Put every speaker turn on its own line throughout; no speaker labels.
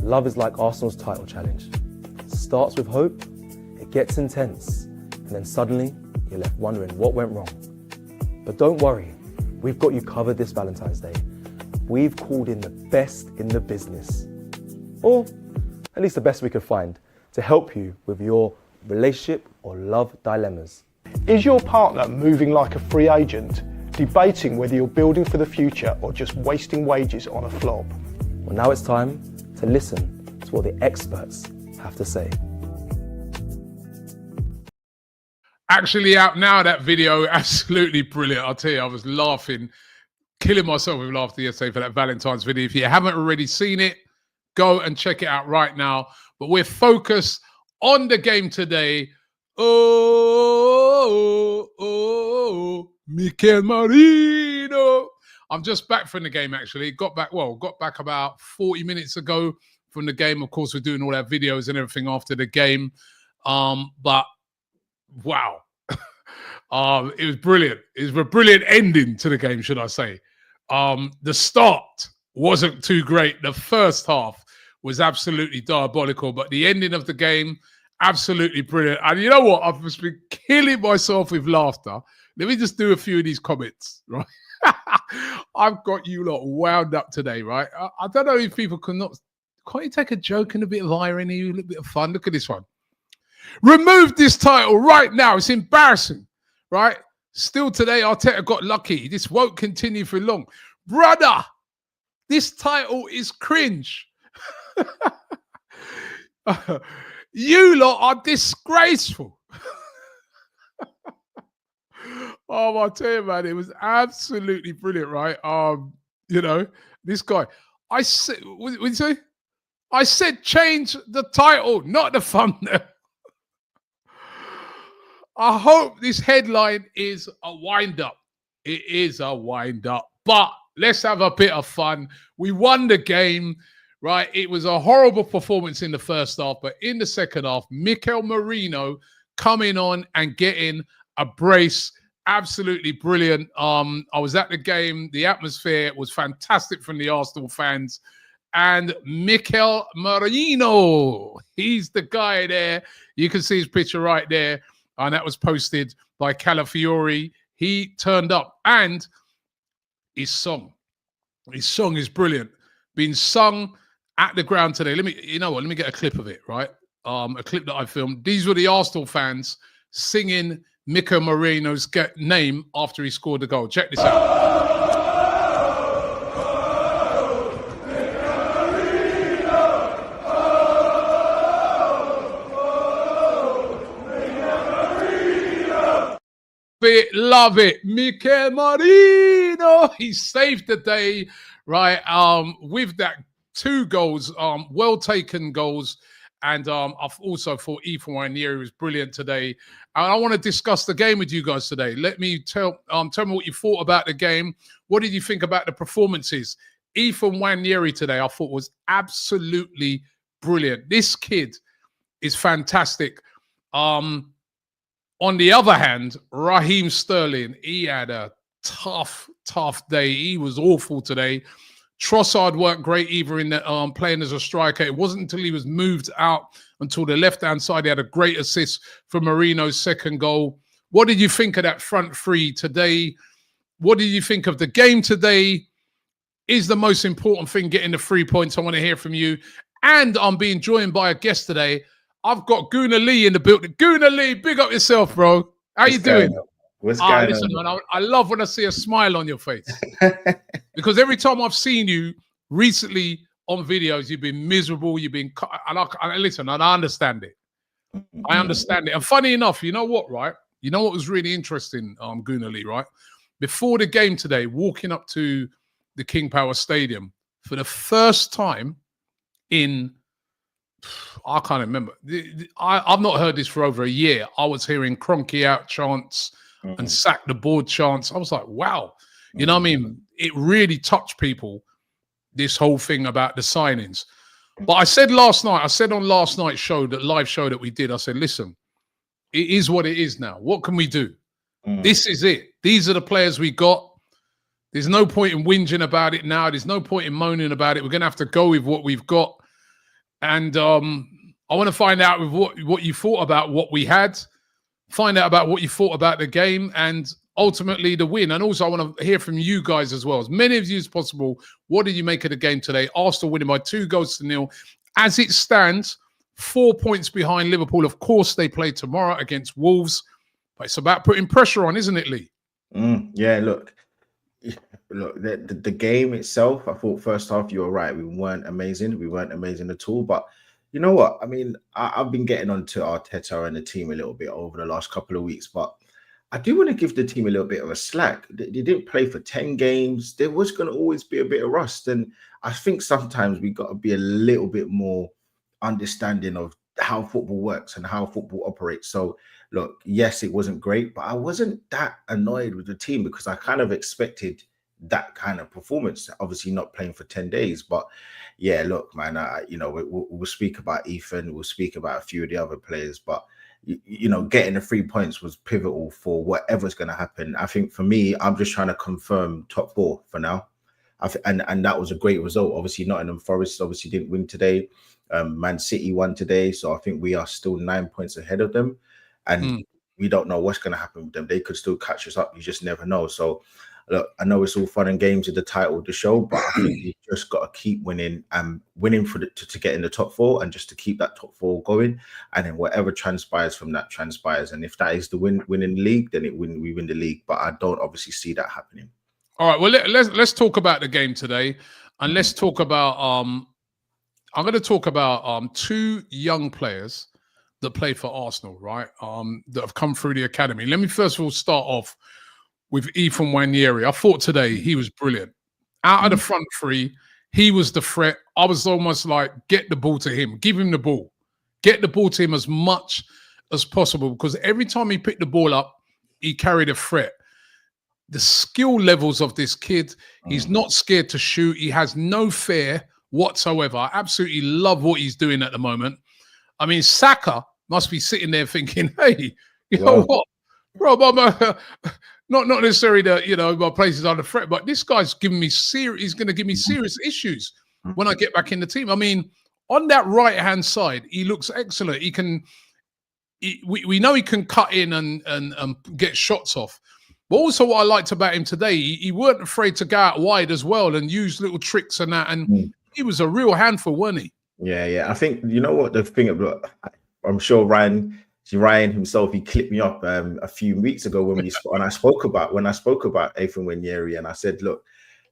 Love is like Arsenal's title challenge. It starts with hope, it gets intense, and then suddenly you're left wondering what went wrong. But don't worry, we've got you covered this Valentine's Day. We've called in the best in the business, or at least the best we could find, to help you with your relationship or love dilemmas.
Is your partner moving like a free agent, debating whether you're building for the future or just wasting wages on a flop?
Well, now it's time to listen to what the experts have to say.
Actually out now, that video, absolutely brilliant. I'll tell you, I was laughing, killing myself with laughter yesterday for that Valentine's video. If you haven't already seen it, go and check it out right now. But we're focused on the game today. Mikel Merino. I'm just back from the game, actually. Got back about 40 minutes ago from the game. Of course, we're doing all our videos and everything after the game. But wow. It was brilliant. It was a brilliant ending to the game, should I say. The start wasn't too great. The first half was absolutely diabolical, but the ending of the game, absolutely brilliant. And you know what? I've just been killing myself with laughter. Let me just do a few of these comments, right? I've got you lot wound up today, right? I don't know if people can't you take a joke and a bit of irony, a little bit of fun? Look at this one. Remove this title right now. It's embarrassing, right? Still today, Arteta got lucky. This won't continue for long. Brother, this title is cringe. You lot are disgraceful. Oh, I tell you, man, it was absolutely brilliant, right? You know, this guy. I said, what did you say? I said change the title, not the thumbnail. I hope this headline is a wind-up. It is a wind-up. But let's have a bit of fun. We won the game, right? It was a horrible performance in the first half, but in the second half, Mikel Merino coming on and getting a brace. Absolutely brilliant. I was at the game. The atmosphere was fantastic from the Arsenal fans. And Mikel Merino, he's the guy there. You can see his picture right there. And that was posted by Calafiori. He turned up, and his song is brilliant. Being sung at the ground today. Let me get a clip of it, right? A clip that I filmed. These were the Arsenal fans singing Mikel Merino's name after he scored the goal. Check this out. Love it. Mikel Merino, he saved the day, right? With that 2 goals, well taken goals. And I've also thought Ethan Nwaneri was brilliant today. And I want to discuss the game with you guys today. Let me tell me what you thought about the game. What did you think about the performances? Ethan Nwaneri today, I thought was absolutely brilliant. This kid is fantastic. On the other hand, Raheem Sterling, he had a tough day. He was awful today. Trossard worked great either in the playing as a striker. It wasn't until he was moved out until the left-hand side. He had a great assist for Marino's second goal. What did you think of that front three today? What did you think of the game today? Is the most important thing getting the 3 points? I want to hear from you. And I'm being joined by a guest today. I've got Guna Lee in the building. Guna Lee, big up yourself, bro. How you doing?
What's going
listen,
on?
man, I love when I see a smile on your face. Because every time I've seen you recently on videos, you've been miserable. You've been... listen, and I understand it. I understand it. And funny enough, you know what, right? You know what was really interesting, Guna Lee, right? Before the game today, walking up to the King Power Stadium, for the first time in... I can't remember. I've not heard this for over a year. I was hearing Cronky out chants and sack the board chants. I was like, wow. You know what I mean? It really touched people, this whole thing about the signings. But I said last night, on last night's show, that live show that we did, I said, listen, it is what it is now. What can we do? This is it. These are the players we got. There's no point in whinging about it now. There's no point in moaning about it. We're going to have to go with what we've got. And I want to find out what you thought about what we had, find out about what you thought about the game, and ultimately the win. And also I want to hear from you guys as well, as many of you as possible. What did you make of the game today? Arsenal winning by 2-0. As it stands, 4 points behind Liverpool. Of course, they play tomorrow against Wolves, but it's about putting pressure on, isn't it, Lee?
Yeah, look, the game itself, I thought first half you were right. We weren't amazing. We weren't amazing at all. But you know what? I mean, I've been getting onto Arteta and the team a little bit over the last couple of weeks, but I do want to give the team a little bit of a slack. They didn't play for 10 games. There was going to always be a bit of rust. And I think sometimes we got to be a little bit more understanding of how football works and how football operates. So look, yes, it wasn't great, but I wasn't that annoyed with the team because I kind of expected that kind of performance. Obviously not playing for 10 days, but yeah, look, man, we'll speak about Ethan, we'll speak about a few of the other players, but getting the 3 points was pivotal for whatever's going to happen. I think for me, I'm just trying to confirm top 4 for now. And that was a great result. Obviously, Nottingham Forest obviously didn't win today. Man City won today. So I think we are still 9 points ahead of them. And we don't know what's going to happen with them. They could still catch us up. You just never know. So look, I know it's all fun and games with the title of the show, but I think you just got to keep winning and winning to get in the top 4 and just to keep that top 4 going. And then whatever transpires from that transpires. And if that is the winning the league, then we win the league. But I don't obviously see that happening.
All right. Well, let's talk about the game today, and let's talk about. I'm going to talk about 2 young players that play for Arsenal, right? That have come through the academy. Let me first of all start off with Ethan Nwaneri. I thought today he was brilliant. Out of the front 3, he was the threat. I was almost like, get the ball to him, give him the ball, get the ball to him as much as possible, because every time he picked the ball up, he carried a threat. The skill levels of this kid, he's not scared to shoot. He has no fear whatsoever. I absolutely love what he's doing at the moment. I mean, Saka must be sitting there thinking, hey, you know what? Bro, not necessarily that, my place is under threat, but this guy's giving me he's going to give me serious issues when I get back in the team. I mean, on that right-hand side, he looks excellent. We know he can cut in and get shots off. But also what I liked about him today, he weren't afraid to go out wide as well and use little tricks and that. And he was a real handful, wasn't he?
Yeah. I think, you know what, the thing about, I'm sure Ryan himself, he clipped me up a few weeks ago when I spoke about Ethan Nwaneri, and I said, look,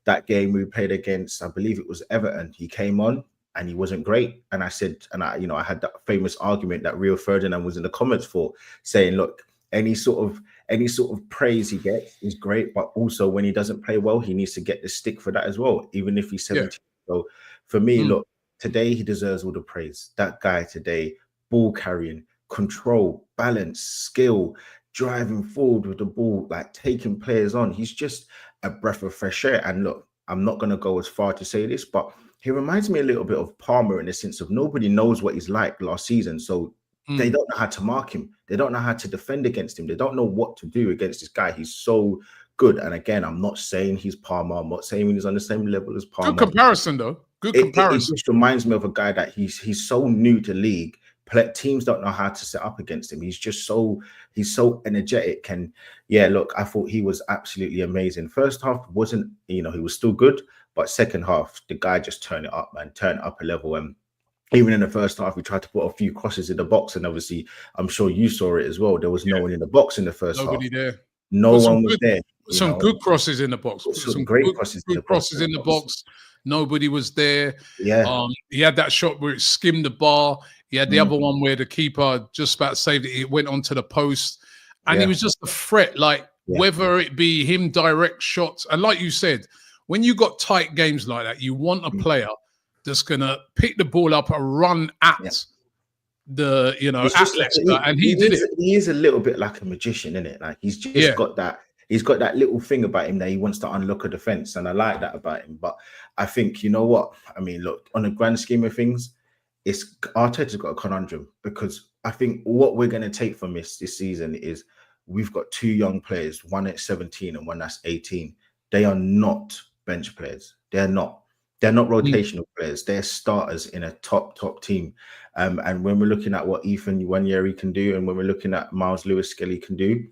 that game we played against, I believe it was Everton, he came on and he wasn't great. And I said, I had that famous argument that Rio Ferdinand was in the comments for, saying, look, any sort of praise he gets is great, but also when he doesn't play well, he needs to get the stick for that as well, even if he's 17. Yeah. So for me, look, today he deserves all the praise. That guy today, ball carrying, control, balance, skill, driving forward with the ball, like taking players on. He's just a breath of fresh air. And look, I'm not going to go as far to say this, but he reminds me a little bit of Palmer in the sense of nobody knows what he's like last season. So they don't know how to mark him. They don't know how to defend against him. They don't know what to do against this guy. He's so good. And again, I'm not saying he's Palmer. I'm not saying he's on the same level as Palmer.
Good comparison, though. Good comparison.
It just reminds me of a guy that he's so new to league. Teams don't know how to set up against him. He's so energetic. And yeah, look, I thought he was absolutely amazing. First half wasn't, he was still good, but second half, the guy just turned it up, man, turned it up a level. And even in the first half, we tried to put a few crosses in the box, and obviously, I'm sure you saw it as well. There was no one in the box in the first half.
Nobody there.
No one was there.
Some good crosses in the box.
Some great crosses in the box.
Nobody was there.
Yeah.
He had that shot where it skimmed the bar. He had the other one where the keeper just about saved it. It went onto the post. And he was just a threat, whether it be him direct shots. And like you said, when you got tight games like that, you want a player that's going to pick the ball up and run at the, at Leicester. And he did it.
He is a little bit like a magician, isn't it? Like he's just got that. He's got that little thing about him that he wants to unlock a defense. And I like that about him. But I think, you know what? I mean, look, on the grand scheme of things, Arteta's got a conundrum, because I think what we're going to take from this season is we've got 2 young players, one at 17 and one that's 18. They are not bench players. They're not. They're not rotational players. They're starters in a top team. And when we're looking at what Ethan Wanyeri can do, and when we're looking at Miles Lewis-Skelly can do,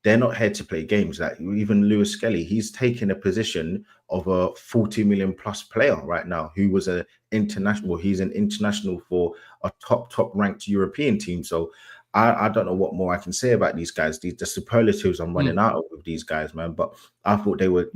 they're not here to play games. Like even Lewis-Skelly, he's taken a position of a 40 million plus player right now, who was an international. He's an international for a top ranked European team. So I don't know what more I can say about these guys. The superlatives I'm running out of with these guys, man. But I thought they were,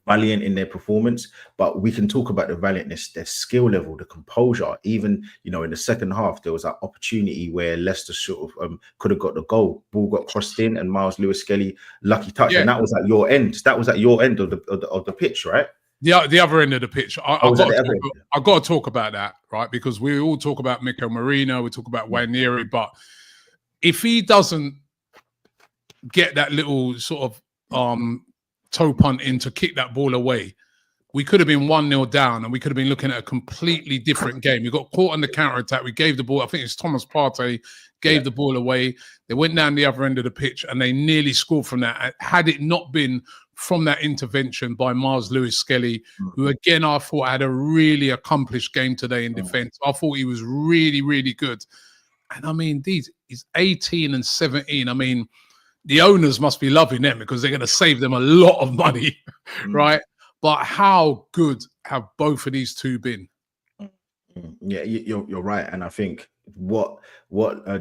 valiant in their performance, but we can talk about the valiantness, their skill level, the composure. Even in the second half, there was that opportunity where Leicester sort of could have got the goal. Ball got crossed in, and Miles Lewis-Skelly lucky touch, and that was at your end. That was at your end of the pitch, right?
The other end of the pitch. I've got to talk about that, right? Because we all talk about Merino, we talk about Wanyeri, but if he doesn't get that little sort of toe punt in to kick that ball away, we could have been 1-0 down, and we could have been looking at a completely different game. We got caught on the counter-attack. We gave the ball, I think it's Thomas Partey, gave the ball away. They went down the other end of the pitch, and they nearly scored from that. Had it not been from that intervention by Miles Lewis-Skelly, who, again, I thought had a really accomplished game today in defence. I thought he was really, really good. And, I mean, he's 18 and 17. I mean, the owners must be loving them because they're going to save them a lot of money, right? But how good have both of these two been?
Yeah, you're right, and I think what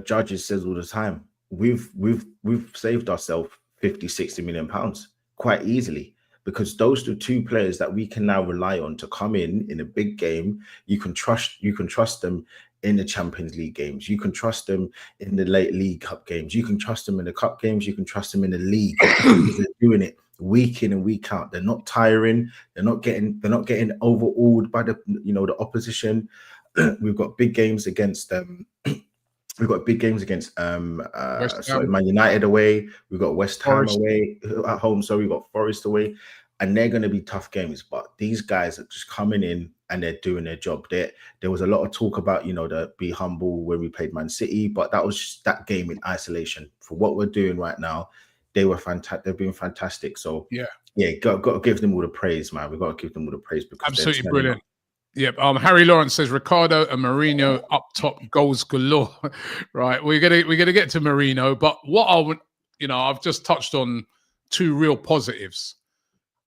Judges says all the time, we've saved ourselves 50-60 million pounds quite easily, because those are two players that we can now rely on to come in a big game. You can trust them in the Champions League games. You can trust them in the late League Cup games. You can trust them in the Cup games. You can trust them in the league because they're doing it week in and week out. They're not tiring. They're not getting overawed by the opposition. We've got big games against Man United away. We've got West Ham away at home. So we've got Forest away. And they're going to be tough games, but these guys are just coming in and they're doing their job. There was a lot of talk about, to be humble when we played Man City, but that was just that game in isolation. For what we're doing right now, they were fantastic. They've been fantastic. So got to give them all the praise, man. We've got to give them all the praise because
absolutely brilliant. Yep. Harry Lawrence says Ricardo and Merino up top, goals galore. Right. We're gonna get to Merino, but what I would, I've just touched on two real positives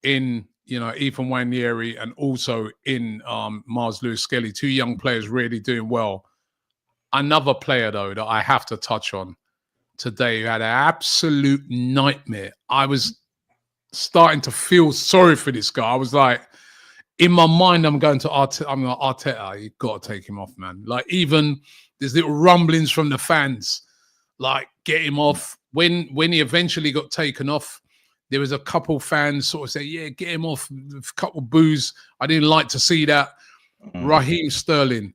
in Ethan Wanyeri and also in Miles Lewis-Skelly, two young players really doing well. Another player though that I have to touch on today who had an absolute nightmare. I was starting to feel sorry for this guy. I was like, in my mind, I'm going to Arteta. You've got to take him off, man. Like, even there's little rumblings from the fans, like, get him off. When he eventually got taken off, there was a couple fans sort of say, yeah, get him off, a couple boos. I didn't like to see that. Raheem Sterling,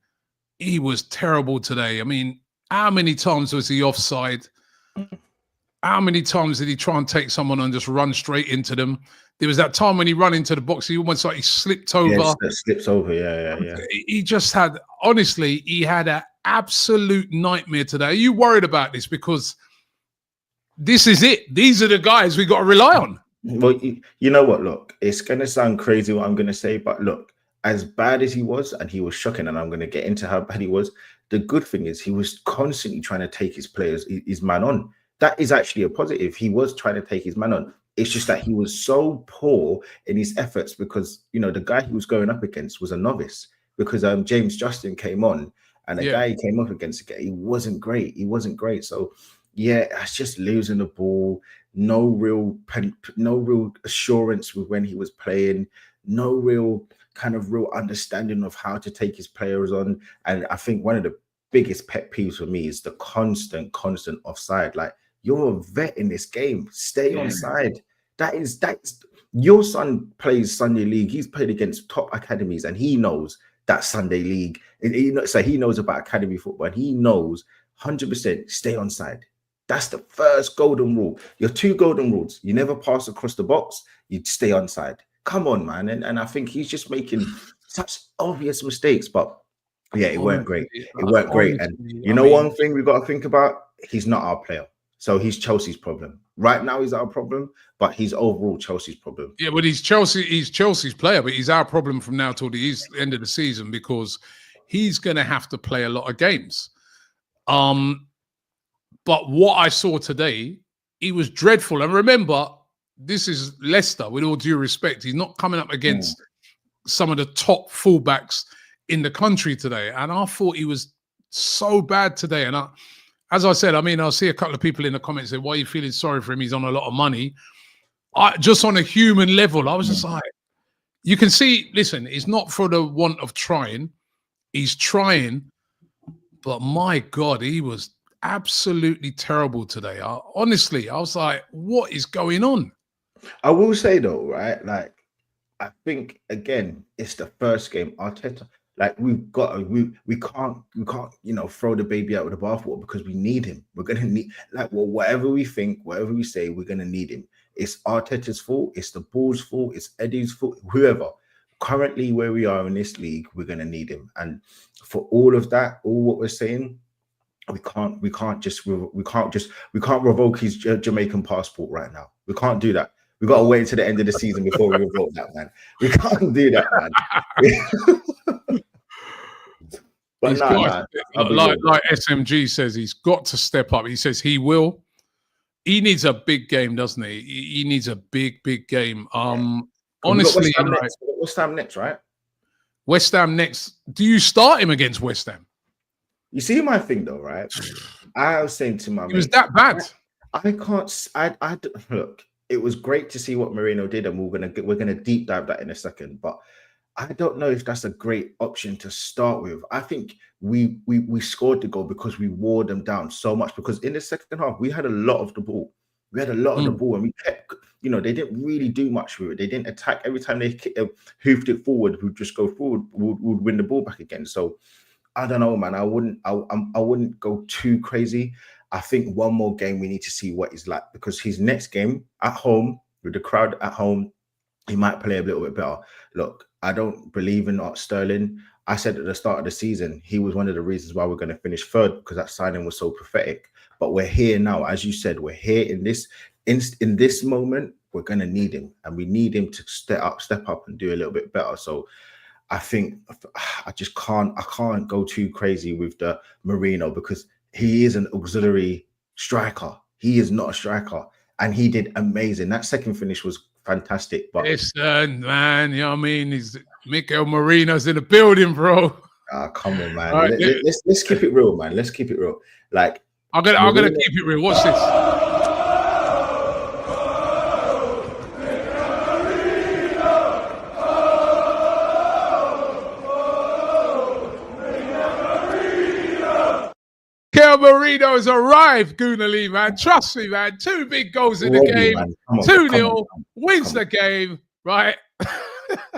he was terrible today. I mean, how many times was he offside? How many times did he try and take someone and just run straight into them? There was that time when he ran into the box, he almost like he slipped over.
Yes, slips over, yeah.
He just had, honestly, he had an absolute nightmare today. Are you worried about this? Because this is it. These are the guys we got to rely on.
Well, you know what? Look, it's going to sound crazy what I'm going to say, but look, as bad as he was, and he was shocking, and I'm going to get into how bad he was, the good thing is he was constantly trying to take his man on. That is actually a positive. He was trying to take his man on. It's just that he was so poor in his efforts because, the guy he was going up against was a novice, because James Justin came on, and the guy he came up against, he wasn't great. So, it's just losing the ball. No real assurance with when he was playing. No real understanding of how to take his players on. And I think one of the biggest pet peeves for me is the constant offside. Like, you're a vet in this game. Stay on side. That's your son plays Sunday League. He's played against top academies, and he knows that Sunday League. So he knows about academy football, and he knows 100% stay on side. That's the first golden rule. Your two golden rules: you never pass across the box, you stay on side. Come on, man. And I think he's just making such obvious mistakes. But it weren't great. It weren't great. And one thing we've got to think about: he's not our player. So he's Chelsea's problem. Right now, he's our problem, but he's overall Chelsea's problem.
Yeah, but he's Chelsea's player, but he's our problem from now till the end of the season because he's going to have to play a lot of games. But what I saw today, he was dreadful. And remember, this is Leicester, with all due respect. He's not coming up against some of the top fullbacks in the country today. And I thought he was so bad today. And as I said, I mean, I'll see a couple of people in the comments say, why are you feeling sorry for him? He's on a lot of money. Just on a human level, I was just like, you can see, listen, it's not for the want of trying. He's trying. But my God, he was absolutely terrible today. Honestly, I was like, what is going on?
I will say though, right? Like, I think again, it's the first game. Arteta, like we've got to, we can't, throw the baby out with the bathwater because we need him. We're gonna need, like, well, whatever we think, whatever we say, we're gonna need him. It's Arteta's fault. It's the ball's fault. It's Eddie's fault. Whoever. Currently, where we are in this league, we're gonna need him. And for all of that, all what we're saying, we can't revoke his Jamaican passport right now. We can't do that. We got to wait until the end of the season before we revoke that, man. We can't do that, man. But
like SMG says, he's got to step up. He says he will. He needs a big game, doesn't he? He needs a big game. Honestly,
West Ham next, right?
West Ham next. Do you start him against West Ham?
You see my thing though, right? I was saying to my mate,
was that bad.
I can't. I look. It was great to see what Merino did, and we're gonna deep dive that in a second. But I don't know if that's a great option to start with. I think we scored the goal because we wore them down so much. Because in the second half, we had a lot of the ball. We had a lot of the ball, and we kept. They didn't really do much with it. They didn't attack. Every time they hoofed it forward, we'd just go forward. We'd win the ball back again. So I don't know, man. I wouldn't go too crazy. I think one more game we need to see what he's like, because his next game at home with the crowd at home, he might play a little bit better. Look, I don't believe in Sterling. I said at the start of the season, he was one of the reasons why we're going to finish third, because that signing was so pathetic. But we're here now, as you said, we're here in this moment. We're going to need him, and we need him to step up and do a little bit better. So I think I can't go too crazy with the Merino, because he is an auxiliary striker. He is not a striker, and he did amazing. That second finish was fantastic. But
listen, man, you know what I mean? Mikel Merino's in the building, bro.
Come on, man.
Right,
let's keep it real, man. Let's keep it real. Like,
I'm gonna keep it real. Watch this. Merino has arrived, Goonally, man. Trust me, man. 2 big goals in the game. 2-0, wins the game, right?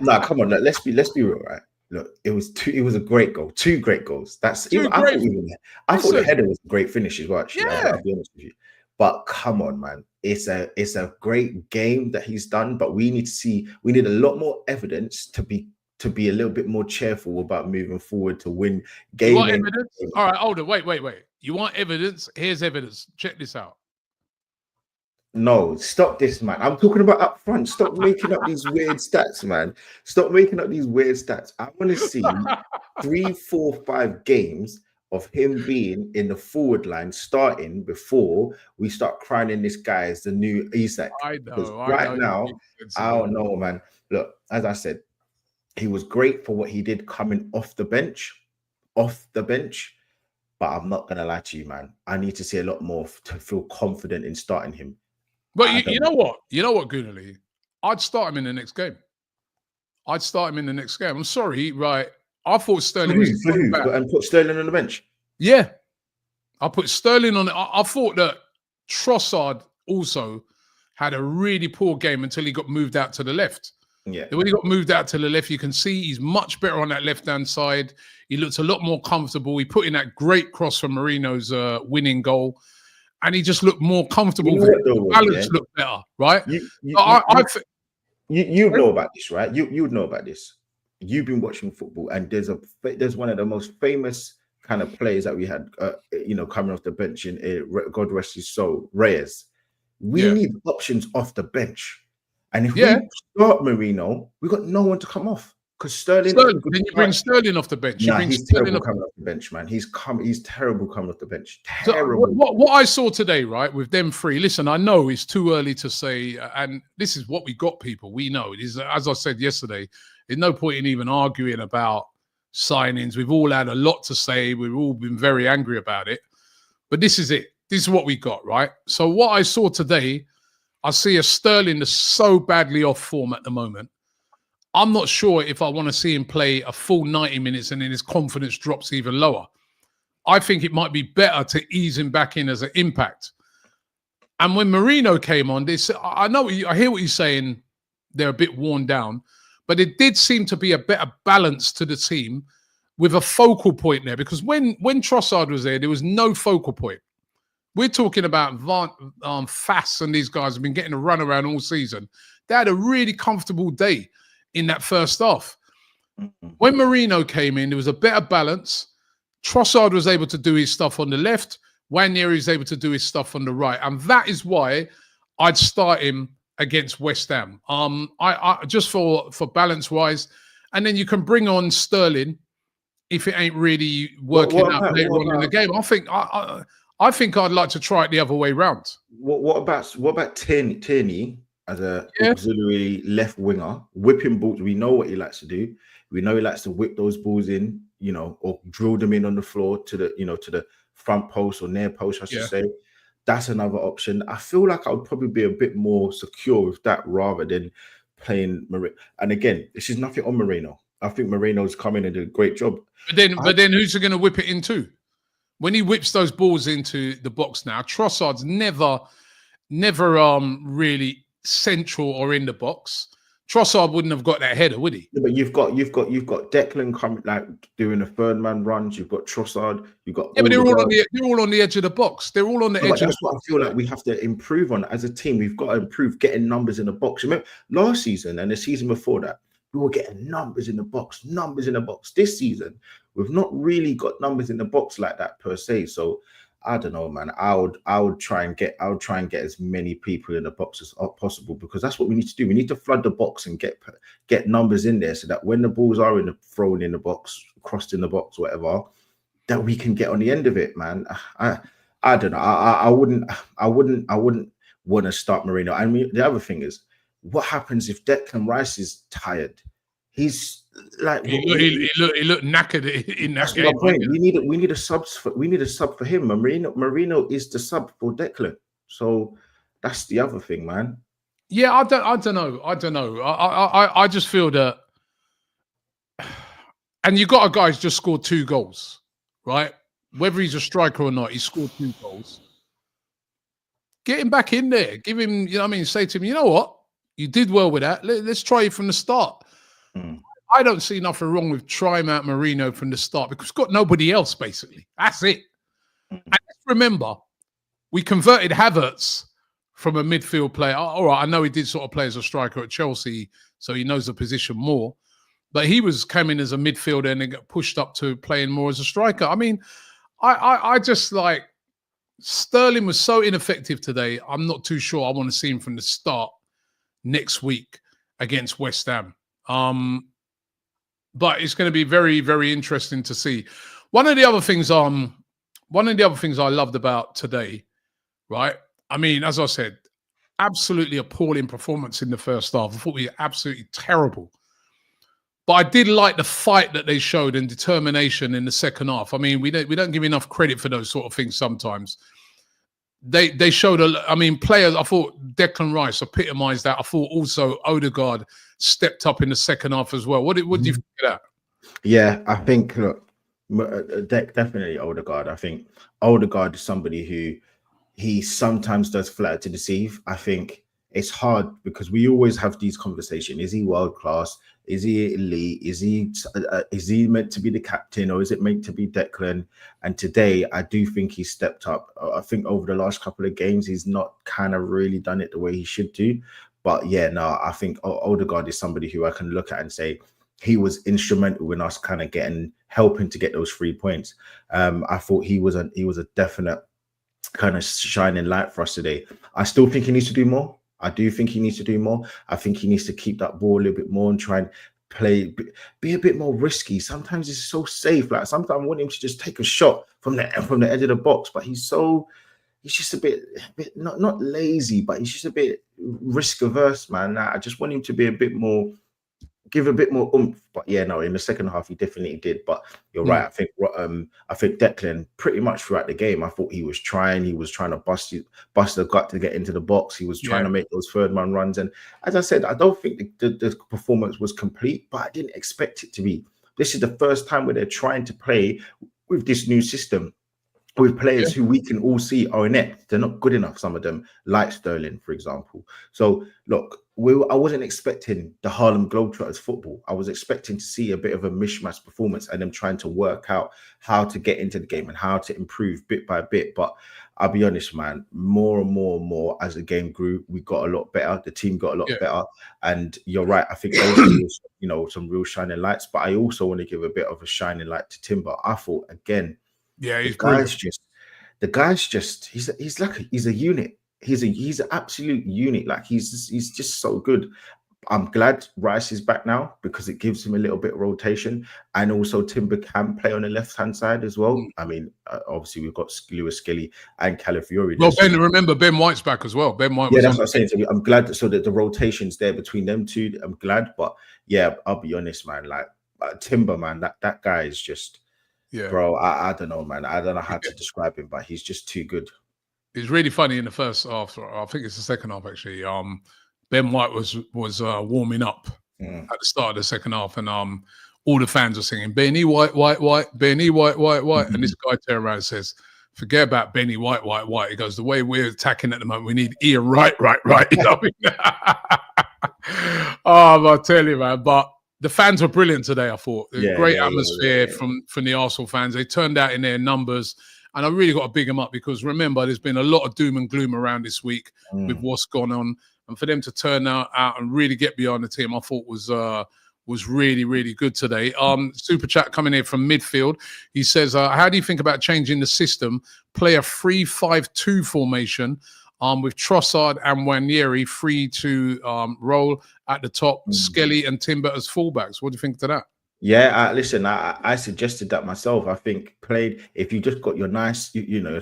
No, come on. Let's be real, right? Look, it was a great goal. 2 great goals. I thought the header was a great finish as well, actually.
Yeah.
I'll be honest with you. But come on, man. It's a great game that he's done, but we need a lot more evidence to be a little bit more cheerful about moving forward to win game.
You want evidence? All right, hold on. Wait. You want evidence? Here's evidence. Check this out.
No, stop this, man. I'm talking about up front. Stop making up these weird stats, man. Stop making up these weird stats. I want to see 3, 4, 5 games of him being in the forward line starting before we start crowning this guy as the new Isak. I don't know, man. Look, as I said, he was great for what he did coming off the bench. But I'm not going to lie to you, man. I need to see a lot more to feel confident in starting him.
But you know what? You know what, Goonally? I'd start him in the next game. I'm sorry, right? I thought Sterling was
and put Sterling on the bench.
Yeah. I put Sterling on it. I thought that Trossard also had a really poor game until he got moved out to the left.
Yeah.
When he got moved out to the left, you can see he's much better on that left-hand side. He looks a lot more comfortable. He put in that great cross from Merino's winning goal, and he just looked more comfortable. The balance looked better, right?
You know about this, right? You would know about this. You've been watching football, and there's one of the most famous kind of players that we had, coming off the bench in God rest his soul, Reyes. We need options off the bench. And if we start Merino, we got no one to come off. Because Sterling.
Then you bring Sterling off the bench.
Nah, he's terrible coming off the bench, man. He's terrible coming off the bench. Terrible.
So what I saw today, right, with them three. Listen, I know it's too early to say, and this is what we got, people. We know it is, as I said yesterday. There's no point in even arguing about signings. We've all had a lot to say. We've all been very angry about it. But this is it. This is what we got, right? So what I saw today, I see a Sterling that's so badly off form at the moment. I'm not sure if I want to see him play a full 90 minutes and then his confidence drops even lower. I think it might be better to ease him back in as an impact. And when Merino came on, I hear what you're saying. They're a bit worn down, but it did seem to be a better balance to the team with a focal point there. Because when Trossard was there was no focal point. We're talking about Fass and these guys have been getting a run around all season. They had a really comfortable day in that first half. When Merino came in, there was a better balance. Trossard was able to do his stuff on the left. Wanyeri was able to do his stuff on the right. And that is why I'd start him against West Ham. I just for balance-wise. And then you can bring on Sterling if it ain't really working out later on in the game. I think I'd like to try it the other way round.
What about Tierney as a auxiliary left winger, whipping balls? We know what he likes to do. We know he likes to whip those balls in, or drill them in on the floor to the front post or near post, I should say. That's another option. I feel like I would probably be a bit more secure with that rather than playing Merino. And again, this is nothing on Merino. I think Merino's come in and did a great job.
But then who's he going to whip it into? When he whips those balls into the box now, Trossard's never really central or in the box. Trossard wouldn't have got that header, would he?
Yeah, but you've got Declan coming, like doing the third man runs. You've got Trossard. You've got
but they're all on the edge of the box. They're all on the edge.
That's what I feel like we have to improve on as a team. We've got to improve getting numbers in the box. Remember last season and the season before that, we were getting numbers in the box. This season, we've not really got numbers in the box like that per se. So I don't know, man. I would try and get as many people in the box as possible, because that's what we need to do. We need to flood the box and get numbers in there so that when the balls are thrown in the box, crossed in the box, whatever, that we can get on the end of it, man. I don't know. I wouldn't want to start Merino. I mean, the other thing is, what happens if Declan Rice is tired? He's like
he looked knackered in that game.
Point. We need a sub for him. Merino is the sub for Declan. So that's the other thing, man.
Yeah, I don't know. I just feel that, and you got a guy who's just scored 2 goals, right? Whether he's a striker or not, he scored 2 goals. Get him back in there. Give him, say to him, you know what? You did well with that. Let's try it from the start. I don't see nothing wrong with trying out Merino from the start because we've got nobody else, basically. That's it. And remember, we converted Havertz from a midfield player. All right, I know he did sort of play as a striker at Chelsea, so he knows the position more. But he was coming as a midfielder and then got pushed up to playing more as a striker. I mean, I just like Sterling was so ineffective today. I'm not too sure I want to see him from the start next week against West Ham. But it's going to be very, very interesting to see. One of the other things I loved about today, right? I mean, as I said, absolutely appalling performance in the first half. I thought we were absolutely terrible. But I did like the fight that they showed and determination in the second half. I mean, we don't give enough credit for those sort of things sometimes. They showed players. I thought Declan Rice epitomised that. I thought also Odegaard stepped up in the second half as well. What do you think of that?
Yeah, I think definitely Odegaard. I think Odegaard is somebody who he sometimes does flatter to deceive. I think it's hard because we always have these conversations. Is he world class? Is he elite? Is he meant to be the captain, or is it meant to be Declan? And today, I do think he stepped up. I think over the last couple of games, he's not kind of really done it the way he should do. But yeah, no, I think Odegaard is somebody who I can look at and say he was instrumental in us kind of helping to get those 3 points. I thought he was a definite kind of shining light for us today. I still think he needs to do more. I do think he needs to do more. I think he needs to keep that ball a little bit more and try and be a bit more risky. Sometimes it's so safe. Like sometimes I want him to just take a shot from the edge of the box, but he's just a bit not lazy, but he's just a bit risk averse, man. I just want him to be give a bit more oomph. But yeah, no, in the second half he definitely did. But you're right. I think Declan pretty much throughout the game, I thought he was trying to bust the gut to get into the box. He was trying to make those third man runs. And as I said, I don't think the performance was complete, but I didn't expect it to be. This is the first time where they're trying to play with this new system, with players who we can all see are inept. They're not good enough, some of them, like Sterling, for example. So, look, I wasn't expecting the Harlem Globetrotters football. I was expecting to see a bit of a mishmash performance and them trying to work out how to get into the game and how to improve bit by bit. But I'll be honest, man, more and more as the game grew, we got a lot better. The team got a lot better. And you're right. I think those was, some real shining lights. But I also want to give a bit of a shining light to Timber. I thought, again,
he's
the guy's just he's a unit. He's an absolute unit. Like he's just so good. I'm glad Rice is back now because it gives him a little bit of rotation, and also Timber can play on the left hand side as well. I mean, obviously we've got Lewis Skelly and Calafiori.
Well, remember Ben White's back as well. Ben White.
Yeah, that's what I'm saying. So I'm glad that the rotation's there between them two. I'm glad, but yeah, I'll be honest, man. Like Timber, man, that guy is just. Yeah, bro, I don't know, man. I don't know how to describe him, but he's just too good.
It's really funny in the first half. I think it's the second half actually. Ben White was warming up at the start of the second half, and all the fans are singing Benny White, White, White, Benny White, White, White, and this guy turns around and says, "Forget about Benny White, White, White." He goes, "The way we're attacking at the moment, we need Ian Wright, right." You know what I mean? I'll tell you, man, but. The fans were brilliant today, I thought. Great atmosphere from the Arsenal fans. They turned out in their numbers. And I really got to big them up because, remember, there's been a lot of doom and gloom around this week with what's gone on. And for them to turn out and really get behind the team, I thought was really, really good today. Super chat coming in from midfield. He says, how do you think about changing the system? Play a 3-5-2 formation with Trossard and Nwaneri free to roll at the top, Skelly and Timber as fullbacks. What do you think to that?
Yeah, listen, I suggested that myself. I think if you just got your nice,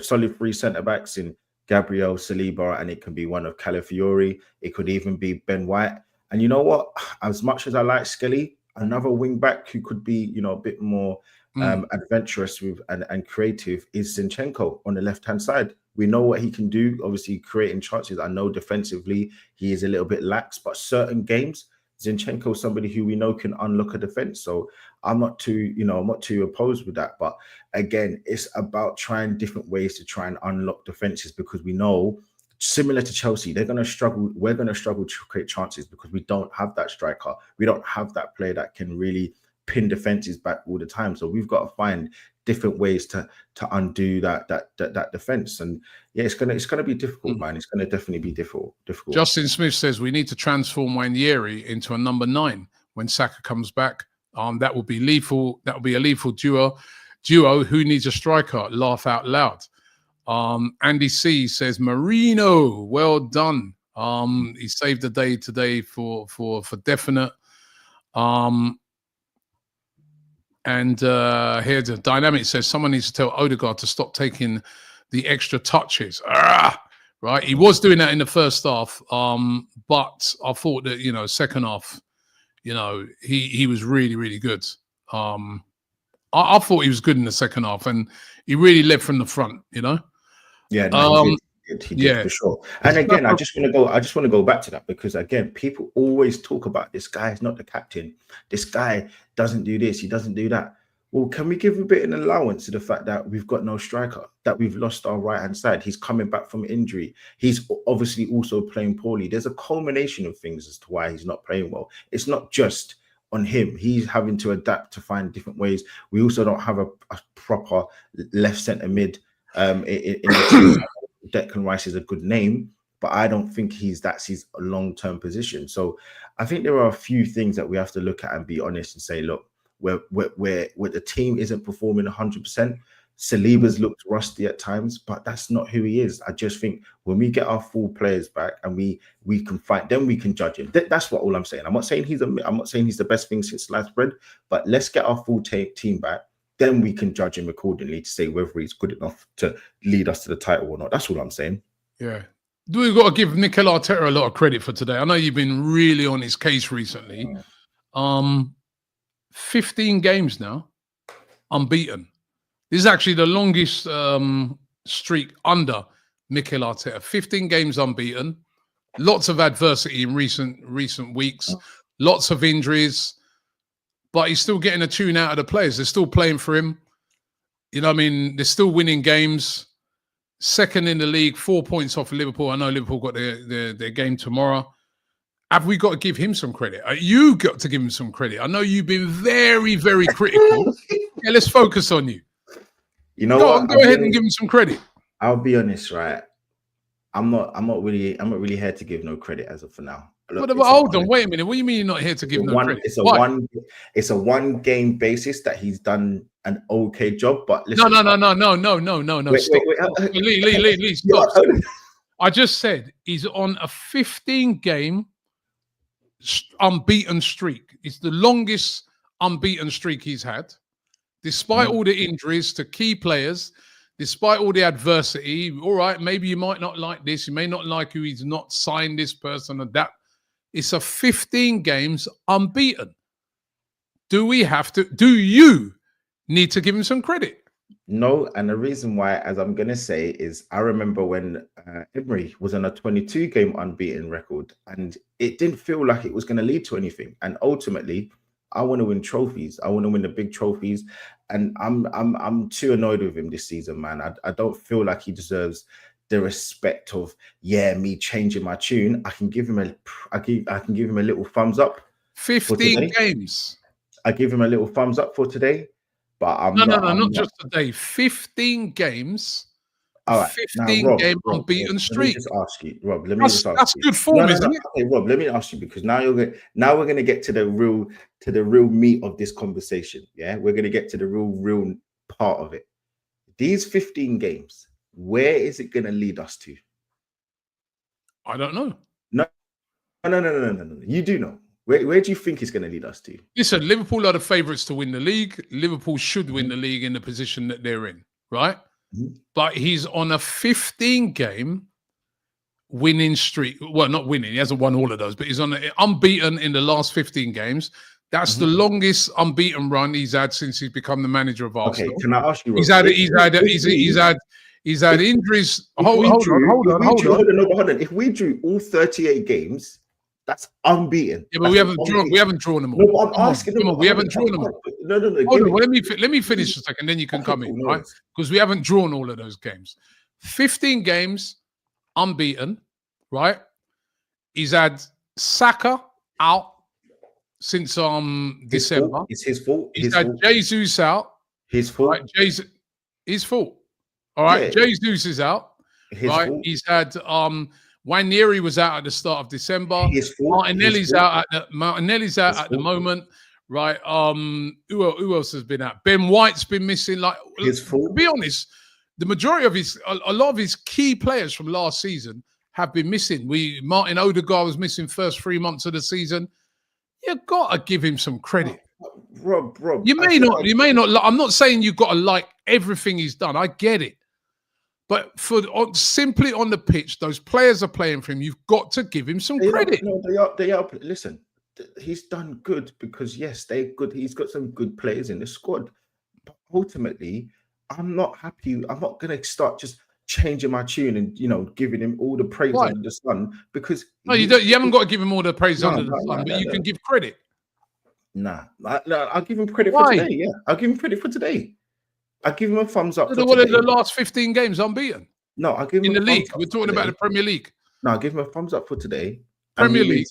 solid three centre-backs in Gabriel, Saliba, and it can be one of Calafiori. It could even be Ben White. And you know what? As much as I like Skelly, another wing-back who could be, a bit more adventurous and creative is Zinchenko on the left-hand side. We know what he can do, obviously creating chances. I know defensively he is a little bit lax, but certain games, Zinchenko is somebody who we know can unlock a defense. So I'm not too opposed with that. But again, it's about trying different ways to try and unlock defenses because we know, similar to Chelsea, they're going to struggle. We're going to struggle to create chances because we don't have that striker. We don't have that player that can really pin defenses back all the time. So we've got to find different ways to undo that defense. And yeah, it's gonna be difficult, man. It's gonna definitely be difficult.
Justin Smith says we need to transform Nwaneri into a number 9 when Saka comes back. That will be lethal. That will be a lethal duo. Who needs a striker? Laugh out loud. Andy C says Merino, well done. He saved the day today for definite. And here's a dynamic says someone needs to tell Odegaard to stop taking the extra touches. Right, he was doing that in the first half, but I thought that second half, he was really, really good. I thought he was good in the second half, and he really led from the front.
Yeah, no, he did for sure. And again, I just want to go back to that because again, people always talk about this guy is not the captain. This guy doesn't do this. He doesn't do that. Well, can we give a bit of an allowance to the fact that we've got no striker, that we've lost our right-hand side? He's coming back from injury. He's obviously also playing poorly. There's a culmination of things as to why he's not playing well. It's not just on him. He's having to adapt to find different ways. We also don't have a proper left centre mid in the team. Declan Rice is a good name, but I don't think that's his long-term position. So I think there are a few things that we have to look at and be honest and say, look, where the team isn't performing 100%. Saliba's looked rusty at times, but that's not who he is. I just think when we get our full players back and we can fight, then we can judge him. That's what all I'm saying. I'm not saying he's the best thing since sliced bread, but let's get our full team back. Then we can judge him accordingly to say whether he's good enough to lead us to the title or not. That's all I'm saying.
Yeah. We've got to give Mikel Arteta a lot of credit for today. I know you've been really on his case recently. 15 games now, unbeaten. This is actually the longest streak under Mikel Arteta. 15 games unbeaten. Lots of adversity in recent weeks. Lots of injuries. But he's still getting a tune out of the players. They're still playing for him. You know what I mean? They're still winning games. Second in the league, 4 points off of Liverpool. I know Liverpool got their game tomorrow. Have we got to give him some credit? You got to give him some credit. I know you've been very, very critical. Yeah, let's focus on you.
You know
what? Go ahead and give him some credit.
I'll be honest, right? I'm not really here to give no credit as of for now. Look,
hold on, wait a minute. What do you mean you're not here to give no credit?
It's a one game basis that he's done an okay job. But listen,
no. Stop. Lee, stop. I just said he's on a 15-game unbeaten streak. It's the longest unbeaten streak he's had, despite all the injuries to key players, despite all the adversity. All right, maybe you might not like this. You may not like who he's not signed this person or that. It's a 15 games unbeaten. Do you need to give him some credit?
No, and the reason why, as I'm going to say, is I remember when Emery was on a 22-game unbeaten record, and it didn't feel like it was going to lead to anything. And ultimately, I want to win trophies. I want to win the big trophies, and I'm too annoyed with him this season, man. I don't feel like he deserves the respect of me changing my tune. I can give him a little thumbs up.
15 games.
I give him a little thumbs up for today. But I'm
not just today. 15 games.
All right.
15-game unbeaten streak.
Let me just ask you, Rob.
That's good form, isn't it?
Okay, Rob, let me ask you, because now we're going to get to the real meat of this conversation. Yeah, we're going to get to the real part of it. These 15 games, where is it going to lead us to?
I don't know.
No. You do know. Where do you think it's going to lead us to?
Listen, Liverpool are the favourites to win the league. Liverpool should win the league in the position that they're in, right? But he's on a 15-game winning streak. Well, not winning. He hasn't won all of those, but he's on unbeaten in the last 15 games. That's the longest unbeaten run he's had since he's become the manager of Arsenal.
Okay, can I ask you?
He's had injuries. Hold on.
If we drew all 38 games, that's unbeaten.
Yeah, but we haven't drawn them all.
No, but I'm asking.
We haven't drawn them all.
No.
Hold on, let me finish a second, then you can come in, right? Because we haven't drawn all of those games. 15 games unbeaten, right? He's had Saka out since December.
It's his fault.
He's had Jesus out.
His fault.
Right? His fault. All right. Yeah. Jesus is out.
His
right.
fault.
He's had Wanieri was out at the start of December. Martinelli's out at the moment. Right. Who else has been out? Ben White's been missing. Like, to be honest, the majority of a lot of his key players from last season have been missing. Martin Odegaard was missing first 3 months of the season. You got to give him some credit.
Rob.
You may not. I'm not saying you've got to like everything he's done. I get it. But simply on the pitch, those players are playing for him. You've got to give him some credit.
They are. Listen, he's done good because, yes, they're good. He's got some good players in the squad. But ultimately, I'm not happy. I'm not going to start just changing my tune and, giving him all the praise under the sun because...
No, you haven't got to give him all the praise under the sun, but you can give credit.
Nah, I'll give him credit for today. Yeah, I'll give him credit for today. I give him a thumbs up.
What are the last 15 games unbeaten?
No, I give him
in the league. We're talking about the Premier League.
No, I give him a thumbs up for today.
Premier League.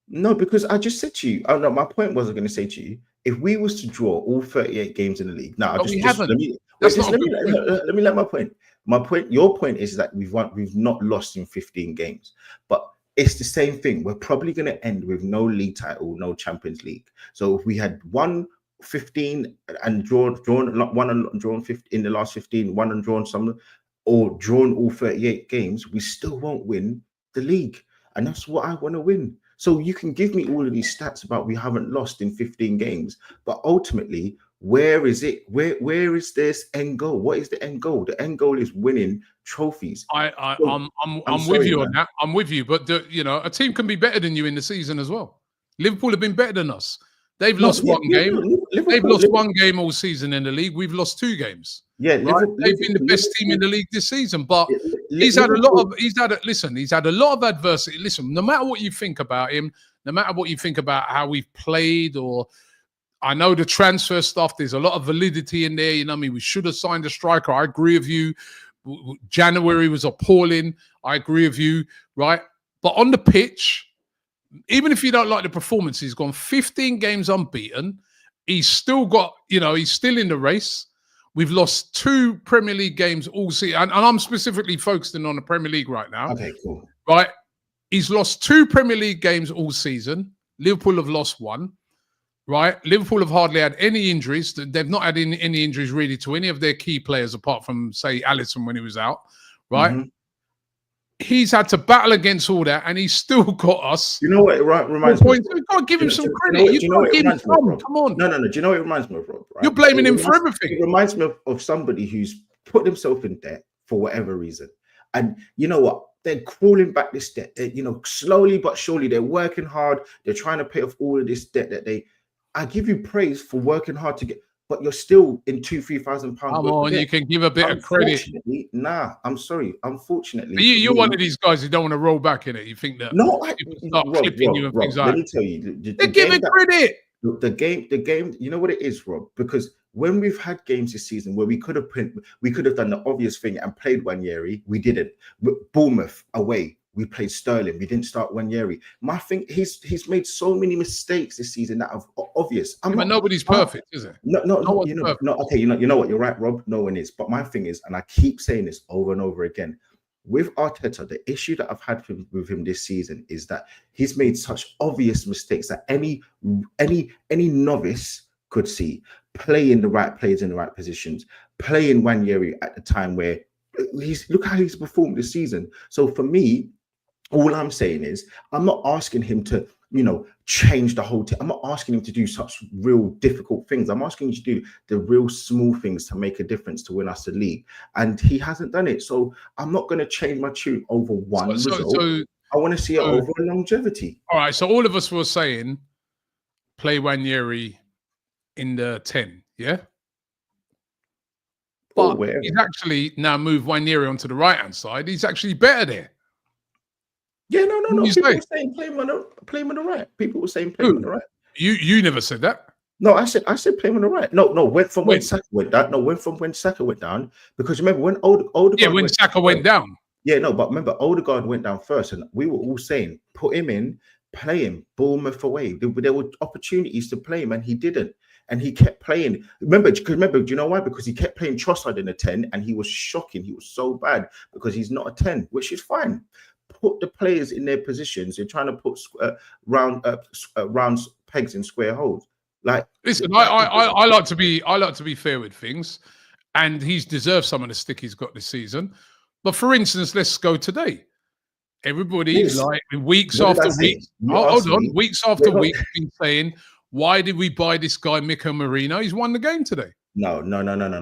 No, because I just said to you. Oh no, my point was I going to say to you, if we was to draw all 38 games in the league, now
But we
just
haven't.
let me wait.
That's
Just
not a good point.
let me let my point. My point, your point is that we've not lost in 15 games, but it's the same thing. We're probably going to end with no league title, no Champions League. So if we had won 15 and drawn one and drawn 15 in the last 15, one and drawn some, or drawn all 38 games, we still won't win the league. And that's what I want to win. So you can give me all of these stats about we haven't lost in 15 games, but ultimately, where is it? Where is this end goal? What is the end goal? The end goal is winning trophies. So,
I'm with you on that. I'm with you, but a team can be better than you in the season as well. Liverpool have been better than us. They've lost one game. They've lost one game all season in the league. We've lost 2 games.
Yeah,
right? They've been the best team in the league this season, but he's had a lot of adversity. Listen, no matter what you think about him, no matter what you think about how we've played, or I know the transfer stuff, there's a lot of validity in there. You know what I mean? We should have signed a striker. I agree with you. January was appalling. I agree with you, right? But on the pitch, even if you don't like the performance, he's gone 15 games unbeaten. He's still got, he's still in the race. We've lost 2 Premier League games all season. And I'm specifically focusing on the Premier League right now.
Okay, cool.
Right? He's lost 2 Premier League games all season. Liverpool have lost 1. Right? Liverpool have hardly had any injuries. They've not had any injuries really to any of their key players apart from, say, Alisson when he was out. Right? Mm-hmm. He's had to battle against all that, and he's still got us.
You know what? It reminds me.
You've got to give him some credit. You've got to give him some. Come on.
No. Do you know what it reminds me of, Rob? Right?
You're blaming him for everything.
It reminds me of somebody who's put himself in debt for whatever reason. And you know what? They're crawling back this debt. Slowly but surely, they're working hard. They're trying to pay off all of this debt that I give you praise for working hard to get, but you're still in £2,000-3,000.
Come on, you can give a bit of credit.
Nah, I'm sorry. Unfortunately,
you're one of these guys who don't want to roll back in it. You think that people start clipping you and things like that.
Let me tell you,
they're giving credit.
The game. You know what it is, Rob? Because when we've had games this season where we could have done the obvious thing and played Wanyeri, we didn't. Bournemouth away, we played Sterling. We didn't start Wanyeri. My thing, he's made so many mistakes this season that are obvious.
But nobody's perfect, is it?
No. Okay, you know what? You're right, Rob. No one is. But my thing is, and I keep saying this over and over again, with Arteta, the issue that I've had with him this season is that he's made such obvious mistakes that any novice could see. Playing the right players in the right positions, playing Wanyeri at the time where look how he's performed this season. So for me, all I'm saying is I'm not asking him to, change the whole team. I'm not asking him to do such real difficult things. I'm asking him to do the real small things to make a difference to win us the league. And he hasn't done it. So I'm not going to change my tune over one result. I want to see it over longevity.
All right. So all of us were saying play Wanyeri in the 10, yeah? But he's actually now moved Wanyeri onto the right-hand side. He's actually better there.
Yeah, no. People were saying play him on the right. People were saying play him on the right.
You never said that.
No, I said play him on the right. No, when Saka went down. No, when Saka went down. Because remember when Odegaard.
Yeah, when Saka went down.
Yeah, no, but remember Odegaard went down first, and we were all saying put him in, play him, Bournemouth away. There were opportunities to play him, and he didn't. And he kept playing. Remember, do you know why? Because he kept playing Trossard in a 10, and he was shocking. He was so bad because he's not a 10, which is fine. Put the players in their positions. You're trying to put round pegs in square holes. Like,
listen, I like to be fair with things, and he's deserved some of the stick he's got this season. But for instance, let's go today. Everybody, like weeks after weeks, weeks after weeks, been saying, why did we buy this guy, Merino? He's won the game today.
No.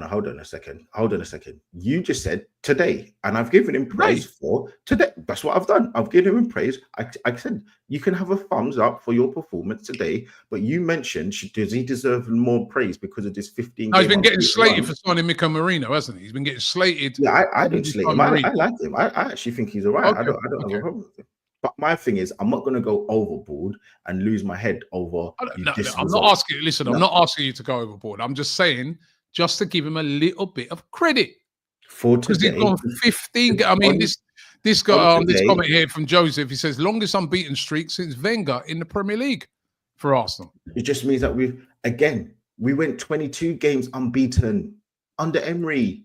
Hold on a second. You just said today, and I've given him praise for today. That's what I've done. I've given him praise. I said you can have a thumbs up for your performance today, but you mentioned does he deserve more praise because of this 15?
No, he's been getting slated for signing Merino, hasn't he? He's been getting slated.
Yeah, I don't slate him. I like him. I actually think he's all right. Okay. I don't have a problem with him. But my thing is, I'm not going to go overboard and lose my head over.
I'm not asking. Listen, I'm not asking you to go overboard. I'm just saying, just to give him a little bit of credit
for today.
Because he's gone 15. I mean, This got this comment here from Joseph. He says, longest unbeaten streak since Wenger in the Premier League for Arsenal.
It just means that we went 22 games unbeaten under Emery.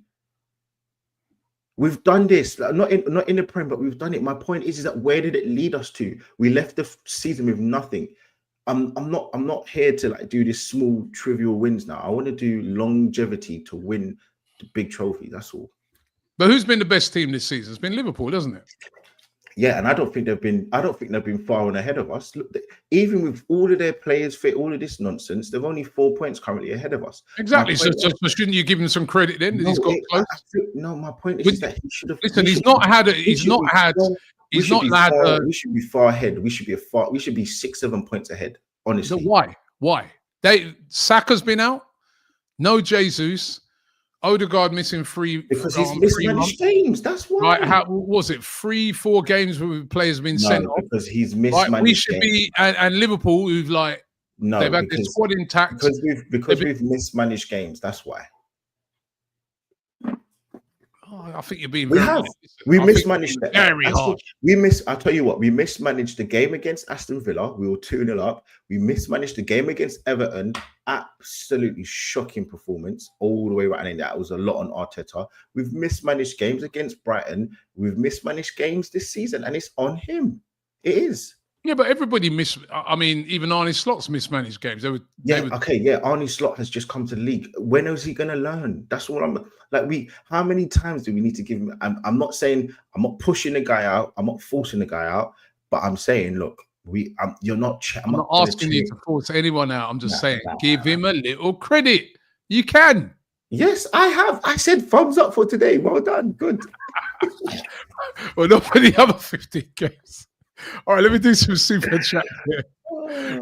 We've done this, not in the Prem, but we've done it. My point is that where did it lead us to? We left the season with nothing. I'm not here to like do this small trivial wins now. I want to do longevity to win the big trophy. That's all.
But who's been the best team this season? It's been Liverpool, doesn't it?
Yeah, and I don't think they've been far on ahead of us. Look, even with all of their players fit, all of this nonsense, they're only 4 points currently ahead of us.
Exactly. So shouldn't you give him some credit then?
No,
He's got close.
My point is that he should have.
Listen, we
should be far ahead. We should be 6-7 points ahead. Honestly,
so why? Saka's been out. No Jesus. Odegaard missing
because he's mismanaged games. That's why.
Right? How was it? 3-4 games where players have been sent off
because he's mismanaged.
Right? We should be and Liverpool, who've they've had their squad intact
because we've mismanaged games. That's why.
I think you're being.
We mismanaged that.
Very hard.
I'll tell you what. We mismanaged the game against Aston Villa. We were 2-0 up. We mismanaged the game against Everton. Absolutely shocking performance all the way around. And that was a lot on Arteta. We've mismanaged games against Brighton. We've mismanaged games this season, and it's on him. It is.
Yeah, but everybody even Arne Slot's mismanaged games.
Arne Slot has just come to the league. When is he going to learn? That's what I'm like. How many times do we need to give him? I'm not saying I'm not pushing the guy out. I'm not forcing the guy out. But I'm saying, look, I'm not
asking you to force anyone out. I'm just saying, give him a little credit. You can.
Yes, I have. I said thumbs up for today. Well done. Good.
Well, not for the other 15 games. All right, let me do some super chat here.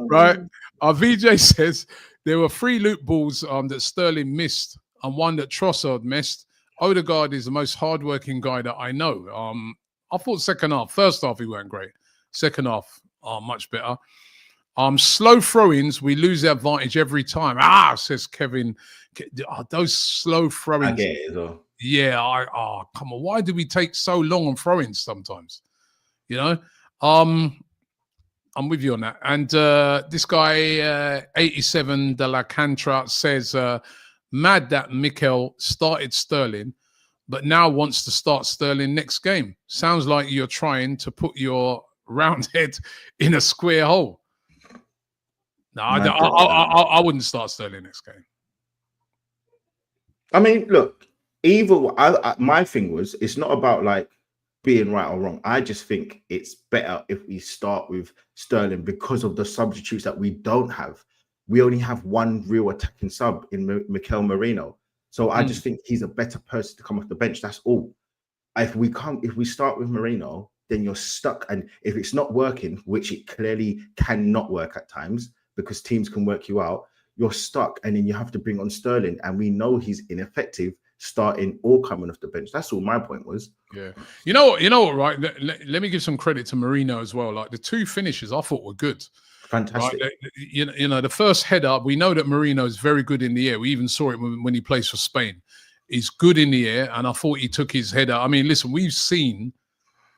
Right. Our VJ says there were 3 loop balls that Sterling missed and one that Trossard missed. Odegaard is the most hardworking guy that I know. I thought second half. First half, he weren't great. Second half, much better. Slow throw-ins, we lose the advantage every time. Says Kevin. Those slow throw-ins.
I get it as well.
Yeah, come on. Why do we take so long on throw-ins sometimes? You know? I'm with you on that. And this guy, 87 de la Cantra, says, mad that Mikel started Sterling, but now wants to start Sterling next game. Sounds like you're trying to put your round head in a square hole. No, I wouldn't start Sterling next game.
I mean, look, my thing was, it's not about like being right or wrong. I just think it's better if we start with Sterling because of the substitutes that we don't have. We only have one real attacking sub in Mikel Merino. So I just think he's a better person to come off the bench. That's all. If we start with Merino, then you're stuck. And if it's not working, which it clearly cannot work at times because teams can work you out, you're stuck. And then you have to bring on Sterling. And we know he's ineffective starting or coming off the bench. That's all my point was.
Yeah. You know what, right? Let me give some credit to Merino as well. Like the 2 finishes I thought were good.
Fantastic.
Right? You know, the first header, we know that Merino is very good in the air. We even saw it when he plays for Spain. He's good in the air, and I thought he took his header. I mean, listen, we've seen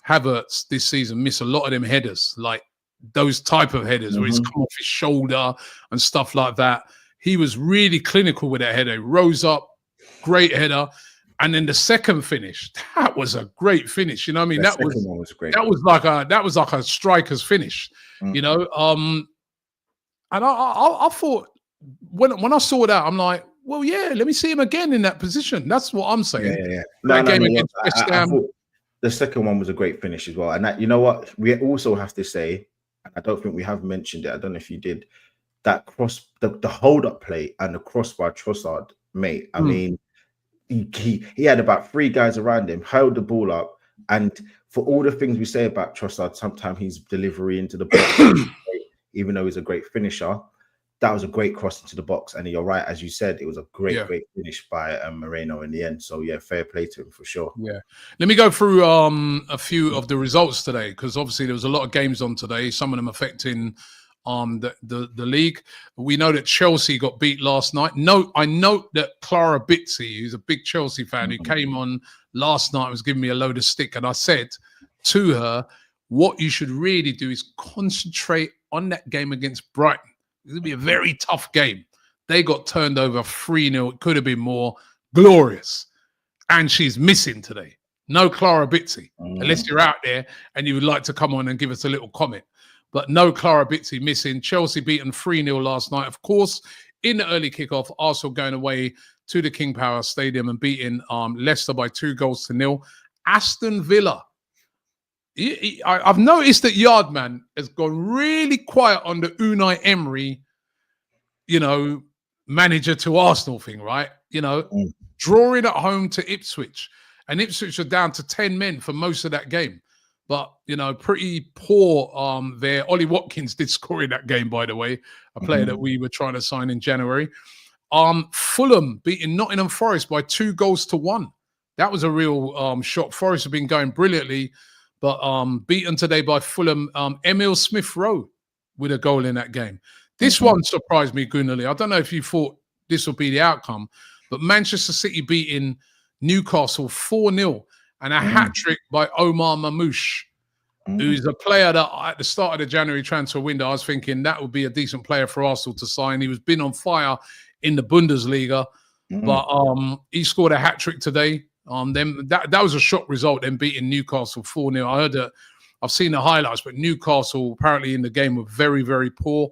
Havertz this season miss a lot of them headers, like those type of headers where he's come off his shoulder and stuff like that. He was really clinical with that header. He rose up, great header. And then the second finish, that was a great finish. You know what I mean? That was great. That was like a striker's finish. You know, and I thought when I saw that, I'm like, well, yeah, let me see him again in that position. That's what I'm saying.
Yeah. I thought the second one was a great finish as well. And that, you know what, we also have to say, and I don't think we have mentioned it. I don't know if you did, that the hold up play and the cross by Trossard, mate. I mean, he had about 3 guys around him, held the ball up, and for all the things we say about Trossard, sometimes his delivery into the box, even though he's a great finisher, that was a great cross into the box. And you're right, as you said, it was a great finish by Merino in the end. So yeah, fair play to him for sure. Yeah.
Let me go through a few of the results today, because obviously there was a lot of games on today, some of them affecting the league. We know that Chelsea got beat last night. I note that Clara Bitsy, who's a big Chelsea fan, who came on last night, was giving me a load of stick, and I said to her, what you should really do is concentrate on that game against Brighton. It's going to be a very tough game. They got turned over 3-0. It could have been more glorious. And she's missing today. No Clara Bitsy, unless you're out there and you would like to come on and give us a little comment. But no Clara Bitsy missing. Chelsea beaten 3-0 last night. Of course, in the early kickoff, Arsenal going away to the King Power Stadium and beating Leicester by 2-0. Aston Villa. I've noticed that Yardman has gone really quiet on the Unai Emery, manager to Arsenal thing, right? Drawing at home to Ipswich. And Ipswich are down to 10 men for most of that game. But, pretty poor there. Ollie Watkins did score in that game, by the way, a player that we were trying to sign in January. Fulham beating Nottingham Forest by 2-1. That was a real shock. Forest have been going brilliantly, but beaten today by Fulham. Emil Smith-Rowe with a goal in that game. This one surprised me, Gunnerly. I don't know if you thought this would be the outcome, but Manchester City beating Newcastle 4-0 and a hat-trick by Omar Mamouche, who's a player that at the start of the January transfer window, I was thinking that would be a decent player for Arsenal to sign. He was been on fire in the Bundesliga, but he scored a hat-trick today. That was a shock result, them beating Newcastle 4-0. I heard that, I've seen the highlights, but Newcastle apparently in the game were very, very poor.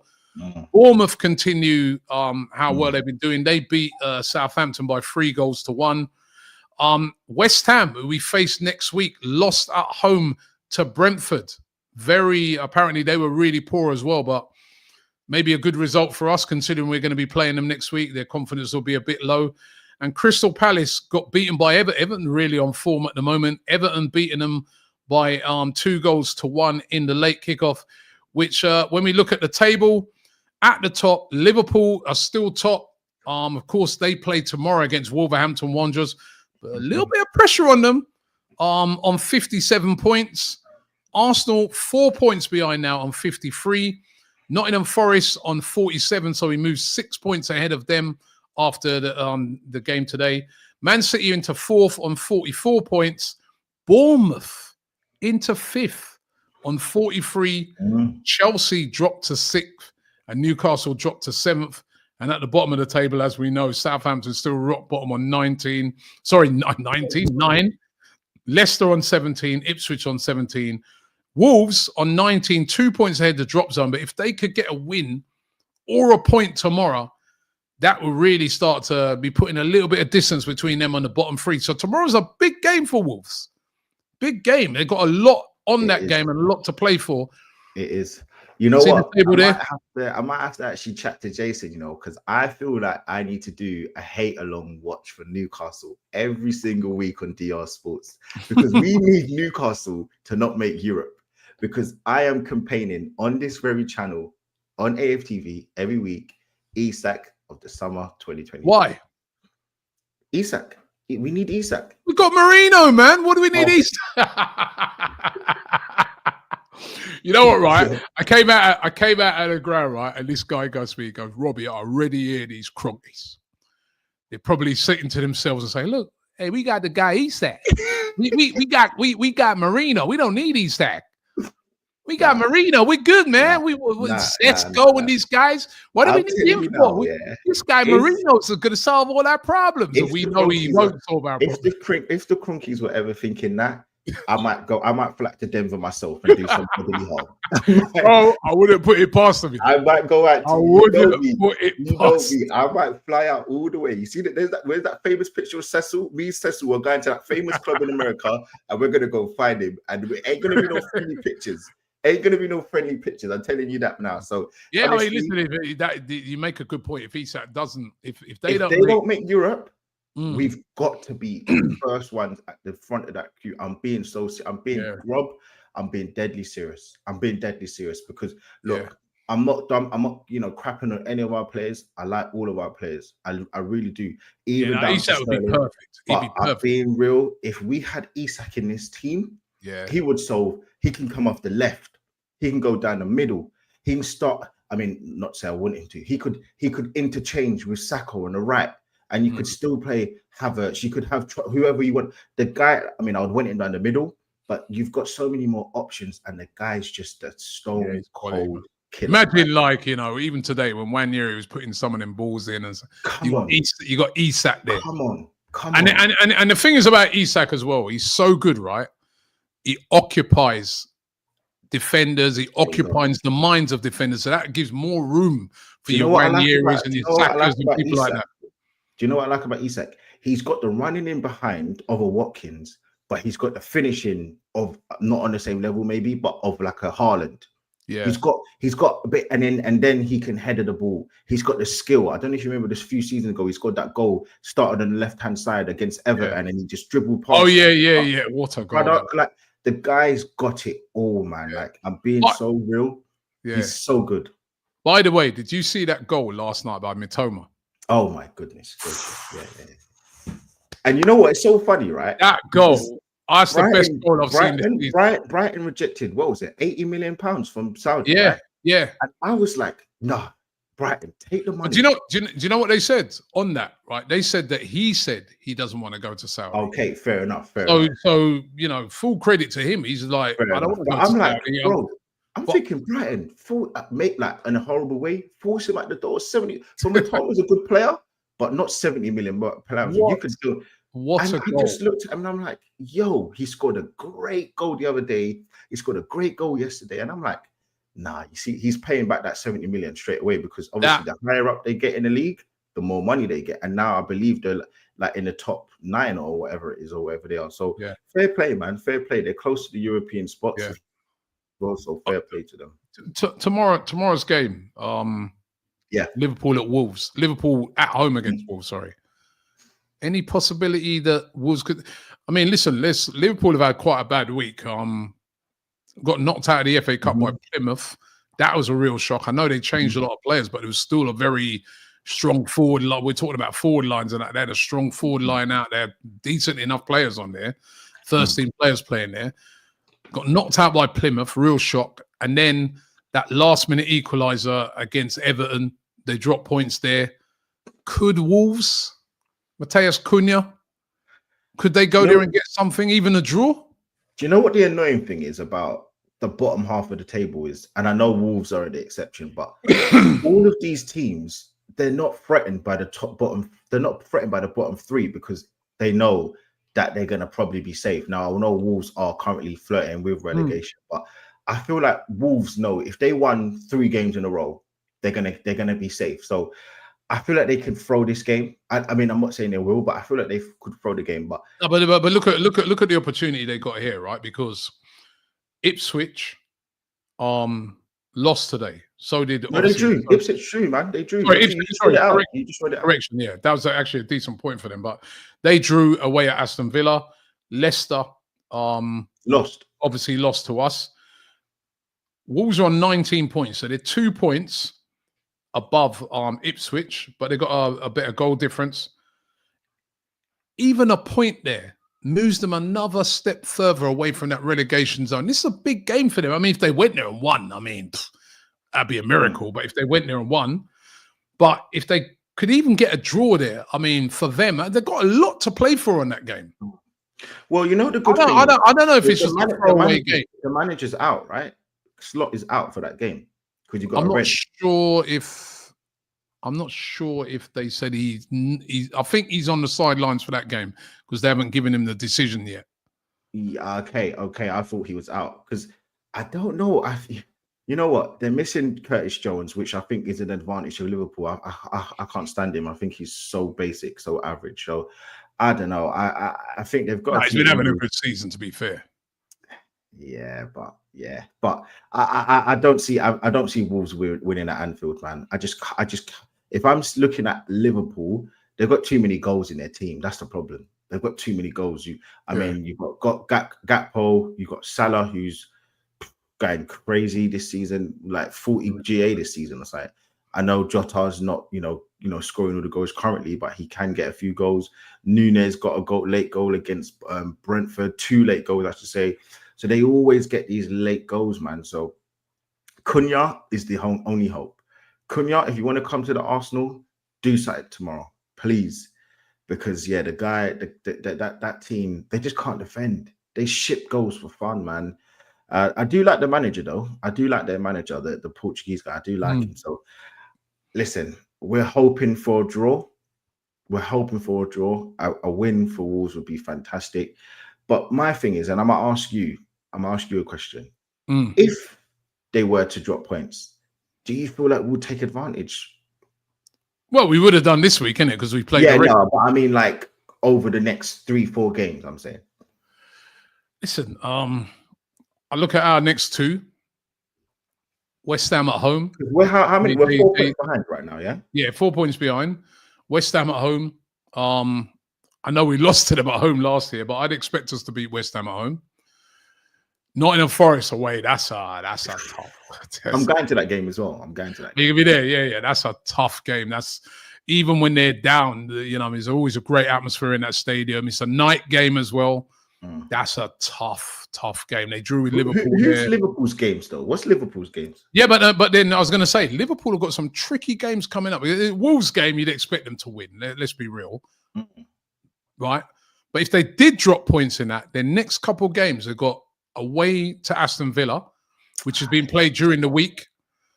Bournemouth continue how well they've been doing. They beat Southampton by 3-1. West Ham, who we face next week, lost at home to Brentford. Apparently they were really poor as well, but maybe a good result for us considering we're going to be playing them next week. Their confidence will be a bit low. And Crystal Palace got beaten by Everton. Everton really on form at the moment. Everton beating them by 2-1 in the late kickoff, which when we look at the table, at the top, Liverpool are still top. Of course, they play tomorrow against Wolverhampton Wanderers. But a little bit of pressure on them on 57 points. Arsenal 4 points behind now on 53. Nottingham Forest on 47, so he moves 6 points ahead of them after the game today. Man City into 4th on 44 points. Bournemouth into 5th on 43. Chelsea dropped to 6th and Newcastle dropped to 7th. And at the bottom of the table, as we know, Southampton still rock bottom on 9. Leicester on 17, Ipswich on 17. Wolves on 19, 2 points ahead of the drop zone. But if they could get a win or a point tomorrow, that will really start to be putting a little bit of distance between them on the bottom 3. So tomorrow's a big game for Wolves. Big game. They've got a lot on that game and a lot to play for.
It is. You know what? I might have to actually chat to Jason, because I feel like I need to do a hate-along watch for Newcastle every single week on DR Sports, because we need Newcastle to not make Europe, because I am campaigning on this very channel on AFTV every week, Isak of the summer 2020.
Why?
Isak. We need Isak.
We've got Merino, man. What do we need Isak? You know what, right? I came out of the ground, right? And this guy goes to me, he goes, Robbie, I already hear these cronkies. They're probably sitting to themselves and say, look, hey, we got the guy Isak. we got Merino. We don't need Isak. We got Merino. We're good, man. Sesko and these guys. What do we need him for? This guy Marino's going to solve all our problems. And we know he won't solve our problems.
If the Cronkies were ever thinking that, I might fly to Denver myself and do some bodily harm.
Bro, I wouldn't put it past them.
I might go out.
I wouldn't put it past them.
I might fly out all the way. You see that? Where's that famous picture of Cecil? Me and Cecil are going to that famous club in America, and we're gonna go find him. And it ain't gonna be no friendly pictures. Ain't gonna be no friendly pictures. I'm telling you that now. So
yeah, honestly, listen, you make a good point. If Isak doesn't, if they don't
make Europe. We've got to be the first ones at the front of that queue. I'm being Rob. I'm being deadly serious. Because look, I'm not dumb. I'm not, crapping on any of our players. I like all of our players. I really do. Even
Isak would be perfect.
But I'm being real. If we had Isak in this team, he would solve. He can come off the left. He can go down the middle. He can start. I mean, not to say I want him to. He could interchange with Saka on the right. And you could still play Havertz. You could have whoever you want. The guy, I would want him down the middle. but you've got so many more options, and the guy's just a stone
he's quality, man.
cold killer.
Imagine, like, you know, even today when 1 year he was putting some of them balls in, and you got Isak there.
Come on.
And the thing is about Isak as well, he's so good, right? He occupies defenders, he occupies the minds of defenders, so that gives more room for your Ranieri's and your Sakas and people like that.
Do you know what I like about Isak? He's got the running in behind of a Watkins, but he's got the finishing of not on the same level, maybe, but of like a Haaland.
Yeah,
he's got a bit, and then he can header the ball. He's got the skill. I don't know if you remember this few seasons ago. He scored that goal, started on the left hand side against Everton, and he just dribbled past.
Oh yeah. What a goal!
Like the guy's got it all, man. Like, I'm being so real. Yeah, he's so good.
By the way, did you see that goal last night by Mitoma?
Oh my goodness. Yeah. And you know what? It's so funny, right?
That goal. That's the best goal I've seen this season.
Brighton rejected, what was it, £80 million from Saudi?
Yeah,
right?
yeah.
And I was like, nah, Brighton, take the money.
Do you know what they said on that? Right, they said that he said he doesn't want to go to Saudi.
Okay, fair enough.
So you know, full credit to him. He's like, I don't want to go to Saudi.
Bro, I'm thinking Brighton, make like in a horrible way, force him at the door. 70. So Matoma was a good player, but not 70 million player. You could still.
What a goal.
I just looked at him and I'm like, yo, he scored a great goal the other day. He scored a great goal yesterday. And I'm like, nah, you see, he's paying back that 70 million straight away, because obviously the higher up they get in the league, the more money they get. And now I believe they're like in the top 9 or whatever it is, or whatever they are. So fair play, man. Fair play. They're close to the European spots as well. So fair play to them.
Tomorrow's game. Liverpool at Wolves. Liverpool at home against Wolves, sorry. Any possibility that Wolves could? I mean, listen, Liverpool have had quite a bad week. Got knocked out of the FA Cup by Plymouth. That was a real shock. I know they changed a lot of players, but it was still a very strong forward line. We're talking about forward lines, and they had a strong forward line out there, decent enough players on there, 13 players playing there. Got knocked out by Plymouth, real shock. And then that last-minute equaliser against Everton, they dropped points there. Could Wolves, Mateus Cunha, could they go there and get something, even a draw?
Do you know what the annoying thing is about the bottom half of the table is? And I know Wolves are the exception, but all of these teams, they're not threatened by the bottom. They're not threatened by the bottom 3 because they know that they're going to probably be safe. Now, I know Wolves are currently flirting with relegation, but I feel like Wolves know if they won 3 games in a row, they're gonna be safe. So I feel like they can throw this game. I mean, I'm not saying they will, but I feel like they could throw the game. But
look at the opportunity they got here, right? Because Ipswich lost today. So did
they drew. Ipswich drew, man. They drew.
Sorry, you just read it out. Correction. Yeah, that was actually a decent point for them. But they drew away at Aston Villa. Leicester
lost.
Obviously lost to us. Wolves are on 19 points, so they're 2 points above Ipswich, but they got a better goal difference. Even a point there moves them another step further away from that relegation zone. This is a big game for them. I mean, if they went there and won, I mean, that'd be a miracle. But if they went there and won, but if they could even get a draw there, I mean, for them, they've got a lot to play for in that game.
Well, you know the good thing.
I don't know if it's just a throwaway game.
The manager's out, right? Slot is out for that game.
I'm not sure if they said he's. I think he's on the sidelines for that game because they haven't given him the decision yet.
Yeah, okay. I thought he was out because I don't know. You know what? They're missing Curtis Jones, which I think is an advantage to Liverpool. I can't stand him. I think he's so basic, so average. So I don't know. I think they've got.
He's been having a good season, to be fair.
But I don't see Wolves winning at Anfield, man. I just if I'm looking at Liverpool, they've got too many goals in their team. That's the problem. They've got too many goals. I mean, you've got Gakpo, you've got Salah, who's going crazy this season, like 40 GA this season. It's like, I know Jota's not, scoring all the goals currently, but he can get a few goals. Nunes got a late goal against Brentford, 2 late goals, I should say. So they always get these late goals, man. So Cunha is the only hope. Cunha, if you want to come to the Arsenal, do something tomorrow, please. Because the guy, that team, they just can't defend. They ship goals for fun, man. I do like the manager, though. I do like their manager, the Portuguese guy. I do like him. So, listen, we're hoping for a draw. We're hoping for a draw. A win for Wolves would be fantastic. But my thing is, and I'm gonna ask you a question. If they were to drop points, do you feel like we'll take advantage?
Well, we would have done this week, innit? Because we played.
Yeah, no, but I mean, like over the next 3-4 games. I'm saying.
Listen, I look at our next two. West Ham at home.
How many? We're 4 points behind right now, yeah?
Yeah, 4 points behind. West Ham at home. I know we lost to them at home last year, but I'd expect us to beat West Ham at home. Nottingham Forest away. That's a tough test.
I'm going to that game as well. I'm going to that game.
You'll be there. Yeah. That's a tough game. That's even when they're down, there's always a great atmosphere in that stadium. It's a night game as well. That's a tough game. They drew with Liverpool.
Who's Liverpool's games though? What's Liverpool's games?
Yeah, but then I was going to say Liverpool have got some tricky games coming up. Wolves game, you'd expect them to win. Let's be real, right? But if they did drop points in that, their next couple of games they've got away to Aston Villa, which has been played during the week.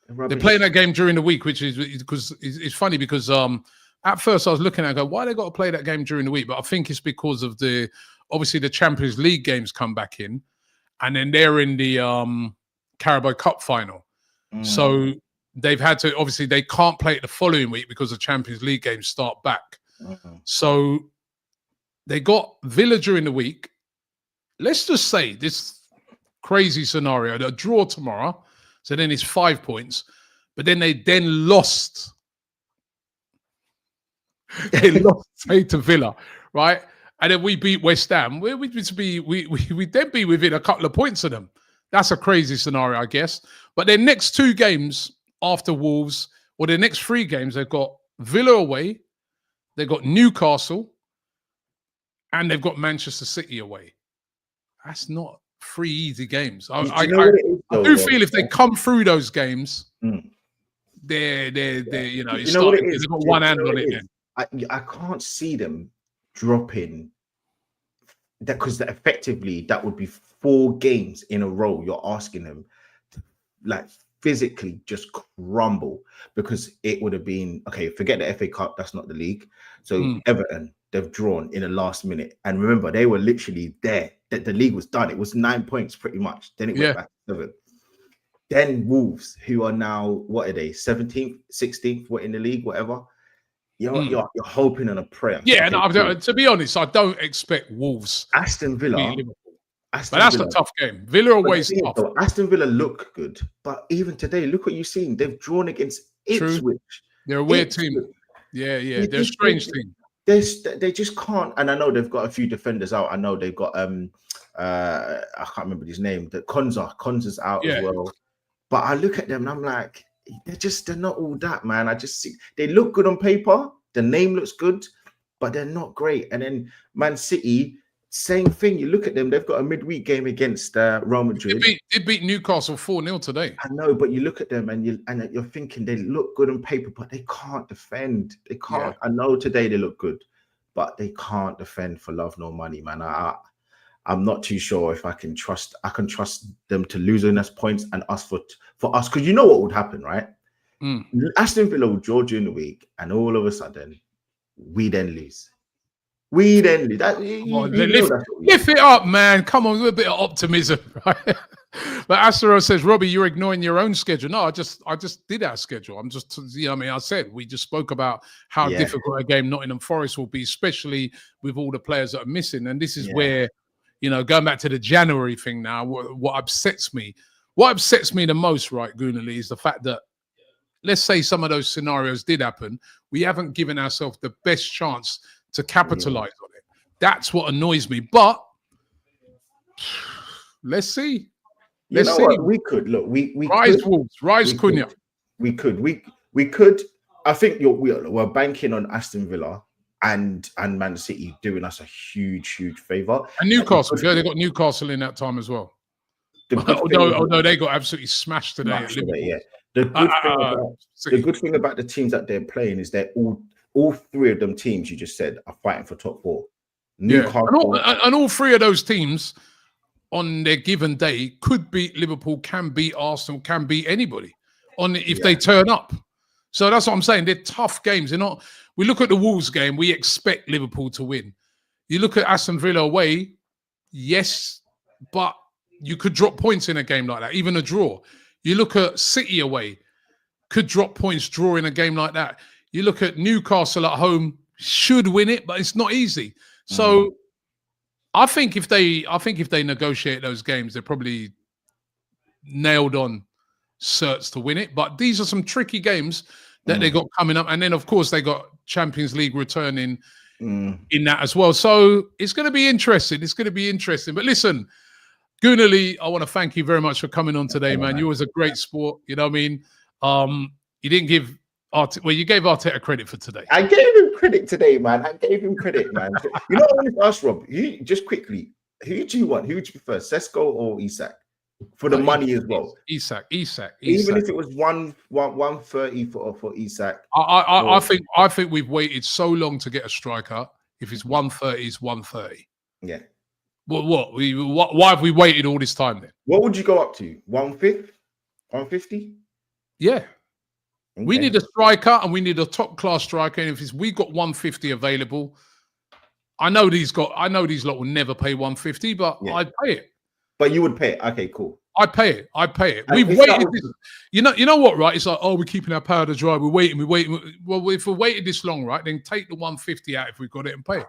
They're playing that game during the week, which is because it's funny because at first I was looking at it, why they got to play that game during the week? But I think it's because of obviously the Champions League games come back in, and then they're in the Carabao Cup final. So they've had to, obviously they can't play it the following week because the Champions League games start back. So they got Villa during the week. Let's just say this crazy scenario, they'll draw tomorrow. So then it's 5 points, but then they lost. They lost to Villa, right? And then we beat West Ham. We'd then be within a couple of points of them. That's a crazy scenario, I guess. But their next 2 games after Wolves, or their next 3 games, they've got Villa away, they've got Newcastle, and they've got Manchester City away. That's not 3 easy games. I do feel if they come through those games, they've got one hand on it.
I can't see them dropping that because effectively that would be 4 games in a row. You're asking them to like physically just crumble because it would have been okay. Forget the FA Cup, that's not the league. So Everton, they've drawn in the last minute, and remember they were literally there. That the league was done. It was 9 points pretty much. Then it went back to 7. Then Wolves, who are now what are they? 17th, 16th, what in the league, whatever. You're hoping on a prayer.
Yeah, to be honest, I don't expect Wolves.
Aston Villa.
But that's a tough game. Villa always tough.
Though, Aston Villa look good, but even today, look what you've seen. They've drawn against Ipswich.
They're a weird team. Yeah. They're a strange team.
They just can't. And I know they've got a few defenders out. I know they've got I can't remember his name. The Konza's out as well. But I look at them and I'm like, they're not all that, man. I just see they look good on paper. The name looks good, but they're not great. And then Man City, same thing. You look at them; they've got a midweek game against Real Madrid.
They beat Newcastle 4-0 today.
I know, but you look at them and you're thinking they look good on paper, but they can't defend. They can't. Yeah. I know today they look good, but they can't defend for love nor money, man. I'm not too sure if I can trust them to losing us points and us for us, because you know what would happen, right? Aston Villa will draw during the week, and all of a sudden, we then lose. Lift
it up, man. Come on, with a bit of optimism, right? But Astro says, Robbie, you're ignoring your own schedule. No, I just did our schedule. I'm just, I said, we just spoke about how difficult a game Nottingham Forest will be, especially with all the players that are missing. And this is where, going back to the January thing now, what upsets me the most, right, Goonally, is the fact that, let's say some of those scenarios did happen, we haven't given ourselves the best chance to capitalize on it. That's what annoys me. But let's see. Let's see.
What? We could look. We
rise Wolves, rise Cunha.
We could. I think we're banking on Aston Villa and Man City doing us a huge favor.
And Newcastle, they got Newcastle in that time as well. Although they got absolutely smashed today at Liverpool.
The good thing about the teams that they're playing is they're all 3 of them teams you just said are fighting for top 4.
Newcastle, and all 3 of those teams on their given day could beat Liverpool, can beat Arsenal, can beat anybody if they turn up. So that's what I'm saying. They're tough games. They're not. We look at the Wolves game, we expect Liverpool to win. You look at Aston Villa away, yes, but you could drop points in a game like that, even a draw. You look at City away, could drop points, draw in a game like that. You look at Newcastle at home, should win it, but it's not easy. So I think if they negotiate those games, they're probably nailed on certs to win it. But these are some tricky games that they got coming up, and then of course they got Champions League returning in that as well. So it's going to be interesting. It's going to be interesting. But listen, Goonally, I want to thank you very much for coming on today, man. You was a great sport. You know what I mean? You didn't give you gave Arteta credit for today.
I gave him credit today, man. I gave him credit, man. You know, I wanted to ask Rob, just quickly, who do you want? Who would you prefer, Sesko or Isak? For the money as well.
Isak.
Even if it was 130 for Isak.
I think we've waited so long to get a striker. If it's 130, it's 130.
Yeah.
Why have we waited all this time then?
What would you go up to? 150? 150?
Yeah.
Okay.
We need a striker and we need a top class striker. And if we got 150 available, I know these lot will never pay 150, but I'd pay it.
But you would pay it. Okay, cool.
I pay it. We've waited. You know what, right? It's like, we're keeping our powder dry. We're waiting. Well, if we waited this long, right, then take the 150 out if we've got it and pay it.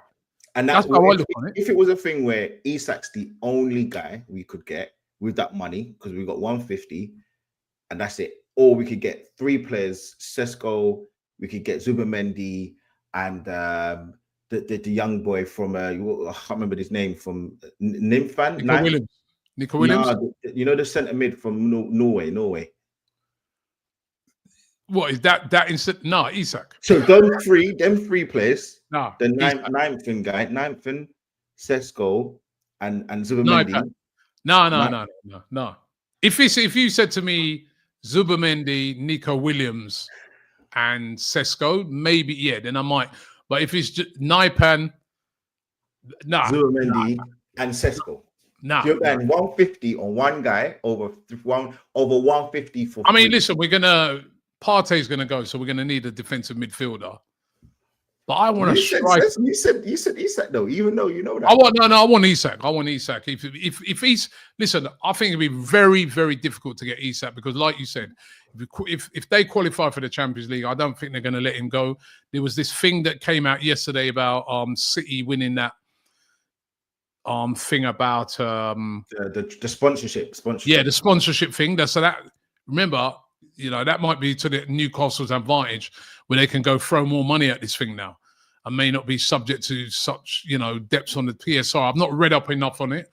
And that's how I look on it. If it was a thing where Isak's the only guy we could get with that money, because we got 150, and that's it. Or we could get 3 players, Sesko, we could get Zubamendi, and the young boy from I can't remember his name, from Nymphan.
Nico Williams.
No, you know the centre mid from Norway.
What is that? No, Isak.
So them three players.
No,
the Nymphan, Sesko, and Zubamendi.
No. If you said to me Zubamendi, Nico Williams, and Sesko, maybe then I might. But if it's just Nypan,
Zubamendi and Sesko. You're going 150 on one guy over 150 for.
I mean, listen, Partey's gonna go, so we're gonna need a defensive midfielder. But I want to strike.
You said Isak though, even though you know that.
I want Isak. If he's listen, I think it'd be very, very difficult to get Isak because, like you said, if they qualify for the Champions League, I don't think they're going to let him go. There was this thing that came out yesterday about City winning that thing about
the sponsorship.
Yeah, the sponsorship thing. Remember, that might be to the Newcastle's advantage, where they can go throw more money at this thing now and may not be subject to such, depths on the PSR. I've not read up enough on it.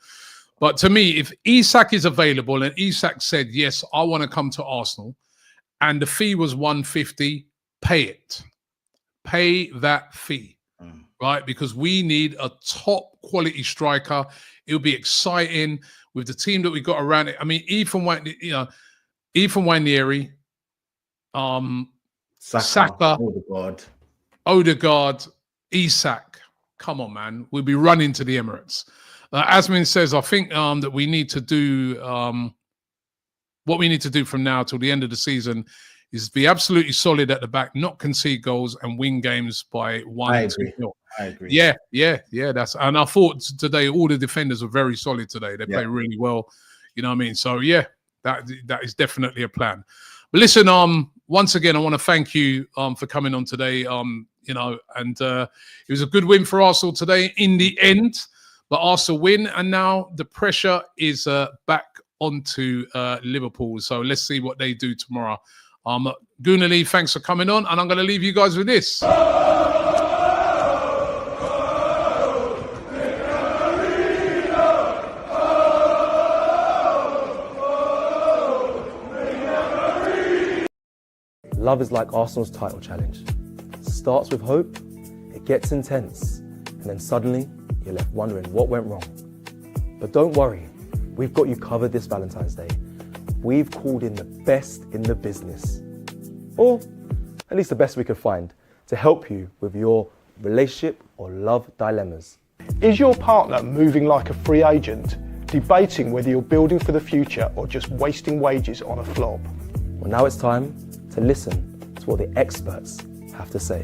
But to me, if Isak is available and Isak said, yes, I want to come to Arsenal, and the fee was 150, pay it. Pay that fee, right? Because we need a top quality striker. It'll be exciting with the team that we got around it. I mean, Ethan Nwaneri, Saka, Odegaard, Isak. Come on, man. We'll be running to the Emirates. Asmin says, I think that we need to do what we need to do from now till the end of the season is be absolutely solid at the back, not concede goals, and win games by 1-2 nil.
I agree.
Yeah. And I thought today all the defenders were very solid today. They play really well. You know what I mean? So yeah, that is definitely a plan. But listen, once again, I want to thank you for coming on today. And it was a good win for Arsenal today in the end. But Arsenal win, and now the pressure is back onto Liverpool. So let's see what they do tomorrow. Goonally, thanks for coming on, and I'm going to leave you guys with this.
Love is like Arsenal's title challenge. It starts with hope, it gets intense, and then suddenly you're left wondering what went wrong. But don't worry, we've got you covered this Valentine's Day. We've called in the best in the business, or at least the best we could find, to help you with your relationship or love dilemmas.
Is your partner moving like a free agent, debating whether you're building for the future or just wasting wages on a flop.
Well, now it's time to listen to what the experts have to say.